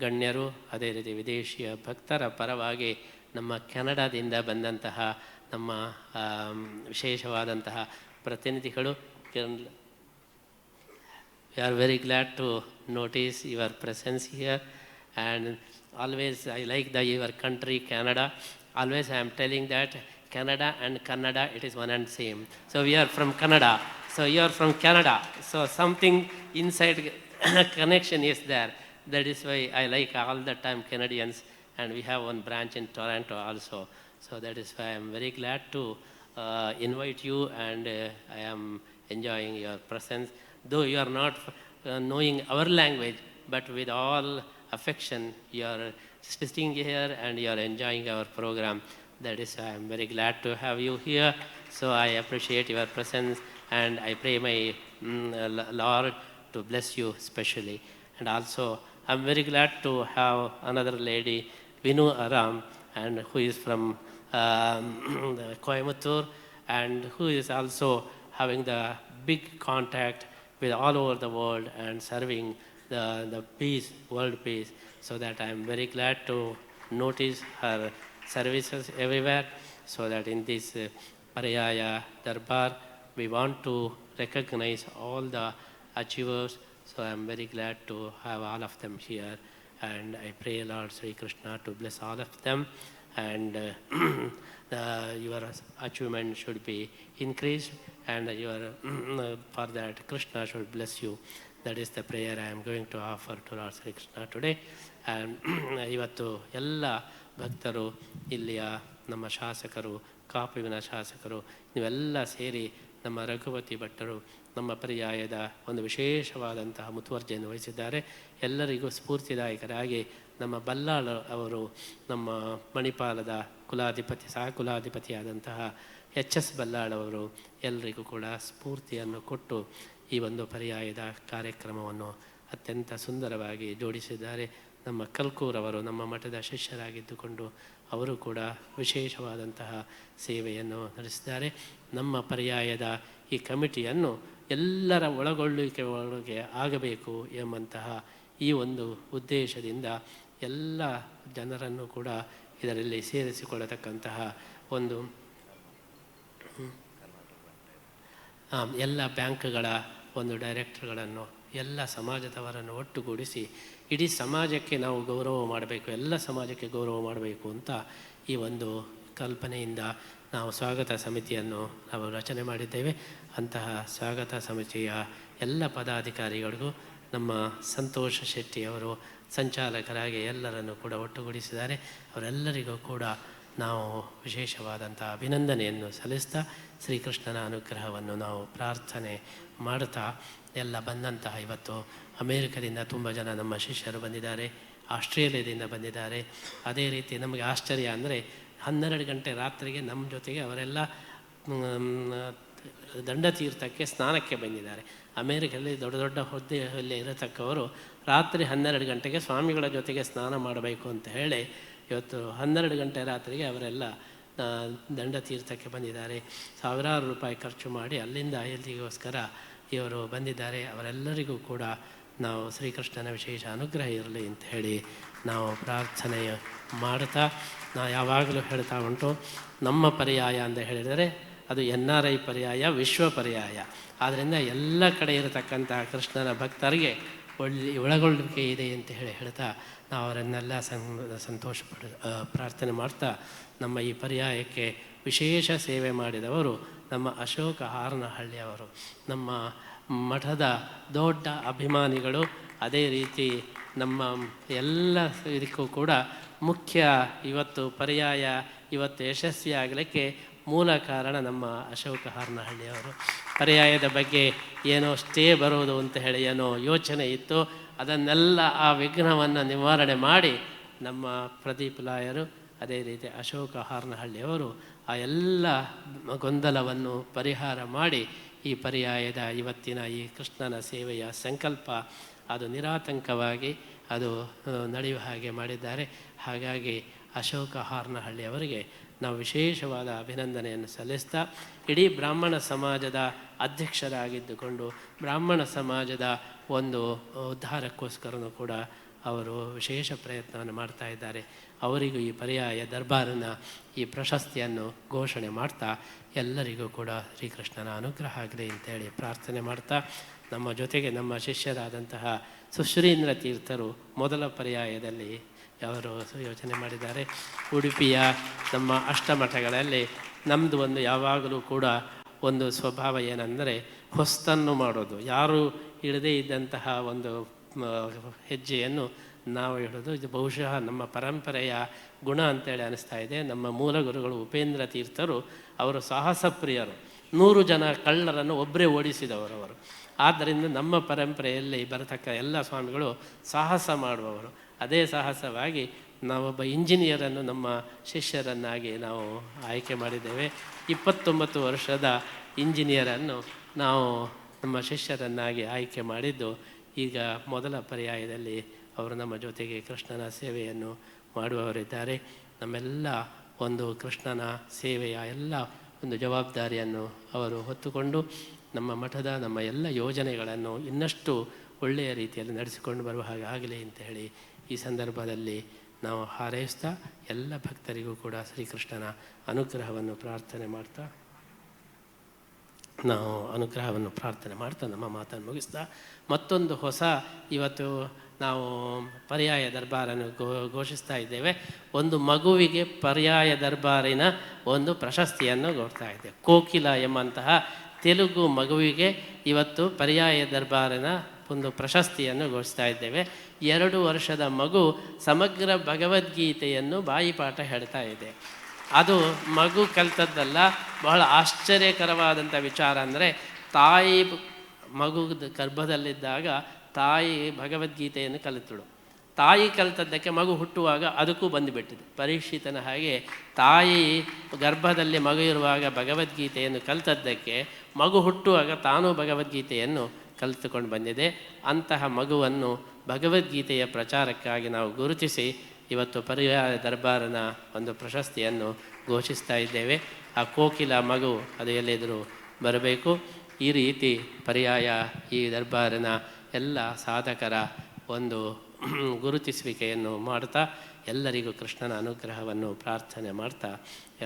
ಗಣ್ಯರು, ಅದೇ ರೀತಿ ವಿದೇಶಿಯ ಭಕ್ತರ ಪರವಾಗಿ ನಮ್ಮ ಕೆನಡಾದಿಂದ ಬಂದಂತಹ ನಮ್ಮ ವಿಶೇಷವಾದಂತಹ ಪ್ರತಿನಿಧಿಗಳು, we are very glad to notice your presence here, and always I like your country Canada. Always I am telling that Canada and Kannada, it is one and same. So we are from Kannada. So you are from Canada. So something inside connection is there. That is why I like all the time Canadians, and we have one branch in Toronto also. So that is why I am very glad to invite you, and I am enjoying your presence. Though you are not knowing our language, but with all affection, you are sitting here and you are enjoying our program. That is why I am very glad to have you here. So I appreciate your presence, and I pray my Lord to bless you specially. And also, I'm very glad to have another lady, Vinu Aram, and who is from Coimbatore, and who is also having the big contact with all over the world and serving the peace, world peace. So that I am very glad to notice her services everywhere. So that in this Pariyaya Darbar, we want to recognize all the achievers. So I am very glad to have all of them here, and I pray Lord Sri Krishna to bless all of them, and your achievement should be increased, and for that Krishna should bless you. That is the prayer I am going to offer to Lord Sri Krishna today. And ಇವತ್ತು ಎಲ್ಲ ಭಕ್ತರು, ಇಲ್ಲಿಯ ನಮ್ಮ ಶಾಸಕರು, ಕಾಪುವಿನ ಶಾಸಕರು, ನೀವೆಲ್ಲ ಸೇರಿ ನಮ್ಮ ರಘುಪತಿ ಭಟ್ಟರು ನಮ್ಮ ಪರ್ಯಾಯದ ಒಂದು ವಿಶೇಷವಾದಂತಹ ಮುತುವರ್ಜಿಯನ್ನು ವಹಿಸಿದ್ದಾರೆ. ಎಲ್ಲರಿಗೂ ಸ್ಫೂರ್ತಿದಾಯಕರಾಗಿ ನಮ್ಮ ಬಲ್ಲಾಳ್ ಅವರು, ನಮ್ಮ ಮಣಿಪಾಲದ ಸಹ ಕುಲಾಧಿಪತಿಯಾದಂತಹ ಎಚ್.ಎಸ್. ಬಲ್ಲಾಳ್ ಅವರು ಎಲ್ಲರಿಗೂ ಕೂಡ ಸ್ಫೂರ್ತಿಯನ್ನು ಕೊಟ್ಟು ಈ ಒಂದು ಪರ್ಯಾಯದ ಕಾರ್ಯಕ್ರಮವನ್ನು ಅತ್ಯಂತ ಸುಂದರವಾಗಿ ಜೋಡಿಸಿದ್ದಾರೆ. ನಮ್ಮ ಕಲ್ಕೂರವರು ನಮ್ಮ ಮಠದ ಶಿಷ್ಯರಾಗಿದ್ದುಕೊಂಡು ಅವರು ಕೂಡ ವಿಶೇಷವಾದಂತಹ ಸೇವೆಯನ್ನು ನಡೆಸಿದ್ದಾರೆ. ನಮ್ಮ ಪರ್ಯಾಯದ ಈ ಕಮಿಟಿಯನ್ನು ಎಲ್ಲರ ಒಳಗೊಳ್ಳುವಿಕೆ ಒಳಗೆ ಆಗಬೇಕು ಎಂಬಂತಹ ಈ ಒಂದು ಉದ್ದೇಶದಿಂದ ಎಲ್ಲ ಜನರನ್ನು ಕೂಡ ಇದರಲ್ಲಿ ಸೇರಿಸಿಕೊಳ್ಳತಕ್ಕಂತಹ ಒಂದು ಎಲ್ಲ ಬ್ಯಾಂಕ್ಗಳ ಒಂದು ಡೈರೆಕ್ಟರ್ಗಳನ್ನು, ಎಲ್ಲ ಸಮಾಜದವರನ್ನು ಒಟ್ಟುಗೂಡಿಸಿ ಇಡೀ ಸಮಾಜಕ್ಕೆ ನಾವು ಗೌರವ ಮಾಡಬೇಕು, ಎಲ್ಲ ಸಮಾಜಕ್ಕೆ ಗೌರವ ಮಾಡಬೇಕು ಅಂತ ಈ ಒಂದು ಕಲ್ಪನೆಯಿಂದ ನಾವು ಸ್ವಾಗತ ಸಮಿತಿಯನ್ನು ನಾವು ರಚನೆ ಮಾಡಿದ್ದೇವೆ. ಅಂತಹ ಸ್ವಾಗತ ಸಮಿತಿಯ ಎಲ್ಲ ಪದಾಧಿಕಾರಿಗಳಿಗೂ ನಮ್ಮ ಸಂತೋಷ್ ಶೆಟ್ಟಿಯವರು ಸಂಚಾಲಕರಾಗಿ ಎಲ್ಲರನ್ನು ಕೂಡ ಒಟ್ಟುಗೂಡಿಸಿದ್ದಾರೆ. ಅವರೆಲ್ಲರಿಗೂ ಕೂಡ ನಾವು ವಿಶೇಷವಾದಂಥ ಅಭಿನಂದನೆಯನ್ನು ಸಲ್ಲಿಸ್ತಾ ಶ್ರೀಕೃಷ್ಣನ ಅನುಗ್ರಹವನ್ನು ನಾವು ಪ್ರಾರ್ಥನೆ ಮಾಡ್ತಾ ಎಲ್ಲ ಬಂದಂತಹ ಇವತ್ತು ಅಮೇರಿಕದಿಂದ ತುಂಬ ಜನ ನಮ್ಮ ಶಿಷ್ಯರು ಬಂದಿದ್ದಾರೆ, ಆಸ್ಟ್ರೇಲಿಯಾದಿಂದ ಬಂದಿದ್ದಾರೆ. ಅದೇ ರೀತಿ ನಮಗೆ ಆಶ್ಚರ್ಯ ಅಂದರೆ 12 ಗಂಟೆ ರಾತ್ರಿಗೆ ನಮ್ಮ ಜೊತೆಗೆ ಅವರೆಲ್ಲ ದಂಡತೀರ್ಥಕ್ಕೆ ಸ್ನಾನಕ್ಕೆ ಬಂದಿದ್ದಾರೆ. ಅಮೇರಿಕದಲ್ಲಿ ದೊಡ್ಡ ದೊಡ್ಡ ಹುದ್ದೆಯಲ್ಲಿ ಇರತಕ್ಕವರು ರಾತ್ರಿ 12 ಗಂಟೆಗೆ ಸ್ವಾಮಿಗಳ ಜೊತೆಗೆ ಸ್ನಾನ ಮಾಡಬೇಕು ಅಂತ ಹೇಳಿ ಇವತ್ತು 12 ಗಂಟೆ ರಾತ್ರಿಗೆ ಅವರೆಲ್ಲ ದಂಡತೀರ್ಥಕ್ಕೆ ಬಂದಿದ್ದಾರೆ. ಸಾವಿರಾರು ರೂಪಾಯಿ ಖರ್ಚು ಮಾಡಿ ಅಲ್ಲಿಂದ ಇಲ್ಲಿಗೋಸ್ಕರ ಇವರು ಬಂದಿದ್ದಾರೆ. ಅವರೆಲ್ಲರಿಗೂ ಕೂಡ ನಾವು ಶ್ರೀಕೃಷ್ಣನ ವಿಶೇಷ ಅನುಗ್ರಹ ಇರಲಿ ಅಂತ ಹೇಳಿ ನಾವು ಪ್ರಾರ್ಥನೆ ಮಾಡ್ತಾ, ನಾವು ಯಾವಾಗಲೂ ಹೇಳ್ತಾ ಉಂಟು, ನಮ್ಮ ಪರ್ಯಾಯ ಅಂತ ಹೇಳಿದರೆ ಅದು NRI ಪರ್ಯಾಯ, ವಿಶ್ವ ಪರ್ಯಾಯ. ಆದ್ದರಿಂದ ಎಲ್ಲ ಕಡೆ ಇರತಕ್ಕಂಥ ಕೃಷ್ಣನ ಭಕ್ತರಿಗೆ ಒಳಗೊಳ್ಳುವಿಕೆ ಇದೆ ಅಂತ ಹೇಳ್ತಾ ನಾವು ಅವರನ್ನೆಲ್ಲ ಪ್ರಾರ್ಥನೆ ಮಾಡ್ತಾ, ನಮ್ಮ ಈ ಪರ್ಯಾಯಕ್ಕೆ ವಿಶೇಷ ಸೇವೆ ಮಾಡಿದವರು ನಮ್ಮ ಅಶೋಕ ಹಾರನಹಳ್ಳಿಯವರು, ನಮ್ಮ ಮಠದ ದೊಡ್ಡ ಅಭಿಮಾನಿಗಳು. ಅದೇ ರೀತಿ ನಮ್ಮ ಎಲ್ಲ ಇದಕ್ಕೂ ಕೂಡ ಮುಖ್ಯ ಇವತ್ತು ಪರ್ಯಾಯ ಇವತ್ತು ಯಶಸ್ವಿಯಾಗಲಿಕ್ಕೆ ಮೂಲ ಕಾರಣ ನಮ್ಮ ಅಶೋಕ ಹಾರನಹಳ್ಳಿಯವರು. ಪರ್ಯಾಯದ ಬಗ್ಗೆ ಏನೋ ಸ್ಟೇ ಬರೋದು ಅಂತ ಹೇಳಿ ಏನೋ ಯೋಚನೆ ಇತ್ತು, ಅದನ್ನೆಲ್ಲ ಆ ವಿಘ್ನವನ್ನು ನಿವಾರಣೆ ಮಾಡಿ ನಮ್ಮ ಪ್ರದೀಪ್ ಲಾಯರು, ಅದೇ ರೀತಿ ಅಶೋಕ ಹಾರನಹಳ್ಳಿಯವರು ಆ ಎಲ್ಲ ಗೊಂದಲವನ್ನು ಪರಿಹಾರ ಮಾಡಿ ಈ ಪರ್ಯಾಯದ ಇವತ್ತಿನ ಈ ಕೃಷ್ಣನ ಸೇವೆಯ ಸಂಕಲ್ಪ ಅದು ನಿರಾತಂಕವಾಗಿ ಅದು ನಡೆಯುವ ಹಾಗೆ ಮಾಡಿದ್ದಾರೆ. ಹಾಗಾಗಿ ಅಶೋಕ ಹಾರನಹಳ್ಳಿಯವರಿಗೆ ನಾವು ವಿಶೇಷವಾದ ಅಭಿನಂದನೆಯನ್ನು ಸಲ್ಲಿಸ್ತಾ, ಇಡೀ ಬ್ರಾಹ್ಮಣ ಸಮಾಜದ ಅಧ್ಯಕ್ಷರಾಗಿದ್ದುಕೊಂಡು ಬ್ರಾಹ್ಮಣ ಸಮಾಜದ ಒಂದು ಉದ್ಧಾರಕ್ಕೋಸ್ಕರನೂ ಕೂಡ ಅವರು ವಿಶೇಷ ಪ್ರಯತ್ನವನ್ನು ಮಾಡ್ತಾ ಇದ್ದಾರೆ. ಅವರಿಗೂ ಈ ಪರ್ಯಾಯ ದರ್ಬಾರಿನ ಈ ಪ್ರಶಸ್ತಿಯನ್ನು ಘೋಷಣೆ ಮಾಡ್ತಾ ಎಲ್ಲರಿಗೂ ಕೂಡ ಶ್ರೀಕೃಷ್ಣನ ಅನುಗ್ರಹ ಆಗಲಿ ಅಂತೇಳಿ ಪ್ರಾರ್ಥನೆ ಮಾಡ್ತಾ, ನಮ್ಮ ಜೊತೆಗೆ ನಮ್ಮ ಶಿಷ್ಯರಾದಂತಹ ಸುಶ್ರೀಂದ್ರ ತೀರ್ಥರು ಮೊದಲ ಪರ್ಯಾಯದಲ್ಲಿ ಅವರು ಯೋಚನೆ ಮಾಡಿದ್ದಾರೆ. ಉಡುಪಿಯ ನಮ್ಮ ಅಷ್ಟಮಠಗಳಲ್ಲಿ ನಮ್ಮದು ಒಂದು ಯಾವಾಗಲೂ ಕೂಡ ಒಂದು ಸ್ವಭಾವ ಏನೆಂದರೆ ಹೊಸ್ತನ್ನು ಮಾಡೋದು. ಯಾರು ಇಡದೇ ಇದ್ದಂತಹ ಒಂದು ಹೆಜ್ಜೆಯನ್ನು ನಾವು ಇಡೋದು. ಇದು ಬಹುಶಃ ನಮ್ಮ ಪರಂಪರೆಯ ಗುಣ ಅಂತೇಳಿ ಅನಿಸ್ತಾ ಇದೆ. ನಮ್ಮ ಮೂಲ ಗುರುಗಳು ಉಪೇಂದ್ರ ತೀರ್ಥರು ಅವರು ಸಾಹಸ ಪ್ರಿಯರು. 100 ಜನ ಕಳ್ಳರನ್ನು ಒಬ್ಬರೇ ಓಡಿಸಿದವರು. ಆದ್ದರಿಂದ ನಮ್ಮ ಪರಂಪರೆಯಲ್ಲಿ ಬರತಕ್ಕ ಎಲ್ಲ ಸ್ವಾಮಿಗಳು ಸಾಹಸ ಮಾಡುವವರು. ಅದೇ ಸಾಹಸವಾಗಿ ನಾವೊಬ್ಬ ಇಂಜಿನಿಯರನ್ನು ನಮ್ಮ ಶಿಷ್ಯರನ್ನಾಗಿ ನಾವು ಆಯ್ಕೆ ಮಾಡಿದ್ದೇವೆ. 29 ವರ್ಷದ ಇಂಜಿನಿಯರನ್ನು ನಾವು ನಮ್ಮ ಶಿಷ್ಯರನ್ನಾಗಿ ಆಯ್ಕೆ ಮಾಡಿದ್ದು ಈಗ ಮೊದಲ ಪರ್ಯಾಯದಲ್ಲಿ ಅವರು ನಮ್ಮ ಜೊತೆಗೆ ಕೃಷ್ಣನ ಸೇವೆಯನ್ನು ಮಾಡುವವರಿದ್ದಾರೆ. ನಮ್ಮೆಲ್ಲ ಒಂದು ಕೃಷ್ಣನ ಸೇವೆಯ ಎಲ್ಲ ಒಂದು ಜವಾಬ್ದಾರಿಯನ್ನು ಅವರು ಹೊತ್ತುಕೊಂಡು ನಮ್ಮ ಮಠದ ನಮ್ಮ ಎಲ್ಲ ಯೋಜನೆಗಳನ್ನು ಇನ್ನಷ್ಟು ಒಳ್ಳೆಯ ರೀತಿಯಲ್ಲಿ ನಡೆಸಿಕೊಂಡು ಬರುವ ಹಾಗೆ ಆಗಲಿ ಅಂತ ಹೇಳಿ ಈ ಸಂದರ್ಭದಲ್ಲಿ ನಾವು ಹಾರೈಸ್ತಾ ಎಲ್ಲ ಭಕ್ತರಿಗೂ ಕೂಡ ಶ್ರೀಕೃಷ್ಣನ ಅನುಗ್ರಹವನ್ನು ಪ್ರಾರ್ಥನೆ ಮಾಡ್ತಾ ನಮ್ಮ ಮಾತನ್ನು ಮುಗಿಸ್ತಾ ಮತ್ತೊಂದು ಹೊಸ ಇವತ್ತು ನಾವು ಪರ್ಯಾಯ ದರ್ಬಾರನ್ನು ಘೋಷಿಸ್ತಾ ಇದ್ದೇವೆ. ಒಂದು ಮಗುವಿಗೆ ಪರ್ಯಾಯ ದರ್ಬಾರಿನ ಒಂದು ಪ್ರಶಸ್ತಿಯನ್ನು ಕೊಡ್ತಾ ಇದ್ದೇವೆ. ಕೋಕಿಲ ಎಂಬಂತಹ ತೆಲುಗು ಮಗುವಿಗೆ ಇವತ್ತು ಪರ್ಯಾಯ ದರ್ಬಾರಿನ ಒಂದು ಪ್ರಶಸ್ತಿಯನ್ನು ಘೋಷಿಸ್ತಾ ಇದ್ದೇವೆ. 2 ವರ್ಷದ ಮಗು ಸಮಗ್ರ ಭಗವದ್ಗೀತೆಯನ್ನು ಬಾಯಿಪಾಠ ಹೇಳ್ತಾ ಇದೆ. ಅದು ಮಗು ಕಲಿತದ್ದಲ್ಲ, ಬಹಳ ಆಶ್ಚರ್ಯಕರವಾದಂಥ ವಿಚಾರ. ಅಂದರೆ ತಾಯಿ ಮಗು ಗರ್ಭದಲ್ಲಿದ್ದಾಗ ತಾಯಿ ಭಗವದ್ಗೀತೆಯನ್ನು ಕಲಿತಳು. ತಾಯಿ ಕಲಿತದ್ದಕ್ಕೆ ಮಗು ಹುಟ್ಟುವಾಗ ಅದಕ್ಕೂ ಬಂದುಬಿಟ್ಟಿದೆ. ಪರೀಕ್ಷಿತನ ಹಾಗೆ ತಾಯಿ ಗರ್ಭದಲ್ಲಿ ಮಗು ಇರುವಾಗ ಭಗವದ್ಗೀತೆಯನ್ನು ಕಲಿತದ್ದಕ್ಕೆ ಮಗು ಹುಟ್ಟುವಾಗ ತಾನೂ ಭಗವದ್ಗೀತೆಯನ್ನು ಕಲಿತುಕೊಂಡು ಬಂದಿದೆ. ಅಂತಹ ಮಗುವನ್ನು ಭಗವದ್ಗೀತೆಯ ಪ್ರಚಾರಕ್ಕಾಗಿ ನಾವು ಗುರುತಿಸಿ ಇವತ್ತು ಪರ್ಯಾಯ ದರ್ಬಾರನ ಒಂದು ಪ್ರಶಸ್ತಿಯನ್ನು ಘೋಷಿಸ್ತಾ ಇದ್ದೇವೆ. ಆ ಕೋಕಿಲ ಮಗು ಅದು ಎಲ್ಲಿದ್ದರೂ ಬರಬೇಕು. ಈ ರೀತಿ ಪರ್ಯಾಯ ಈ ದರ್ಬಾರಿನ ಎಲ್ಲ ಸಾಧಕರ ಒಂದು ಗುರುತಿಸುವಿಕೆಯನ್ನು ಮಾಡ್ತಾ ಎಲ್ಲರಿಗೂ ಕೃಷ್ಣನ ಅನುಗ್ರಹವನ್ನು ಪ್ರಾರ್ಥನೆ ಮಾಡ್ತಾ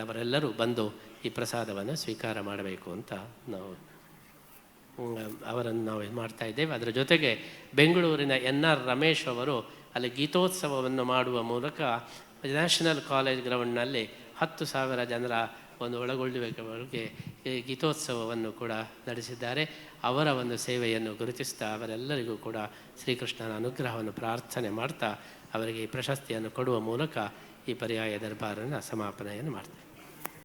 ಅವರೆಲ್ಲರೂ ಬಂದು ಈ ಪ್ರಸಾದವನ್ನು ಸ್ವೀಕಾರ ಮಾಡಬೇಕು ಅಂತ ಅವರನ್ನು ನಾವು ಇದು ಮಾಡ್ತಾ ಇದ್ದೇವೆ. ಅದರ ಜೊತೆಗೆ ಬೆಂಗಳೂರಿನ NR ರಮೇಶ್ ಅವರು ಅಲ್ಲಿ ಗೀತೋತ್ಸವವನ್ನು ಮಾಡುವ ಮೂಲಕ ನ್ಯಾಷನಲ್ ಕಾಲೇಜ್ ಗ್ರೌಂಡ್ನಲ್ಲಿ 10,000 ಜನರ ಒಂದು ಒಳಗೊಳ್ಳುವಿಕೆಗೆ ಗೀತೋತ್ಸವವನ್ನು ಕೂಡ ನಡೆಸಿದ್ದಾರೆ. ಅವರ ಒಂದು ಸೇವೆಯನ್ನು ಗುರುತಿಸ್ತಾ ಅವರೆಲ್ಲರಿಗೂ ಕೂಡ ಶ್ರೀಕೃಷ್ಣನ ಅನುಗ್ರಹವನ್ನು ಪ್ರಾರ್ಥನೆ ಮಾಡ್ತಾ ಅವರಿಗೆ ಈ ಪ್ರಶಸ್ತಿಯನ್ನು ಕೊಡುವ ಮೂಲಕ ಈ ಪರ್ಯಾಯ ದರ್ಬಾರನ್ನು ಸಮಾಪನೆಯನ್ನು ಮಾಡ್ತಾರೆ.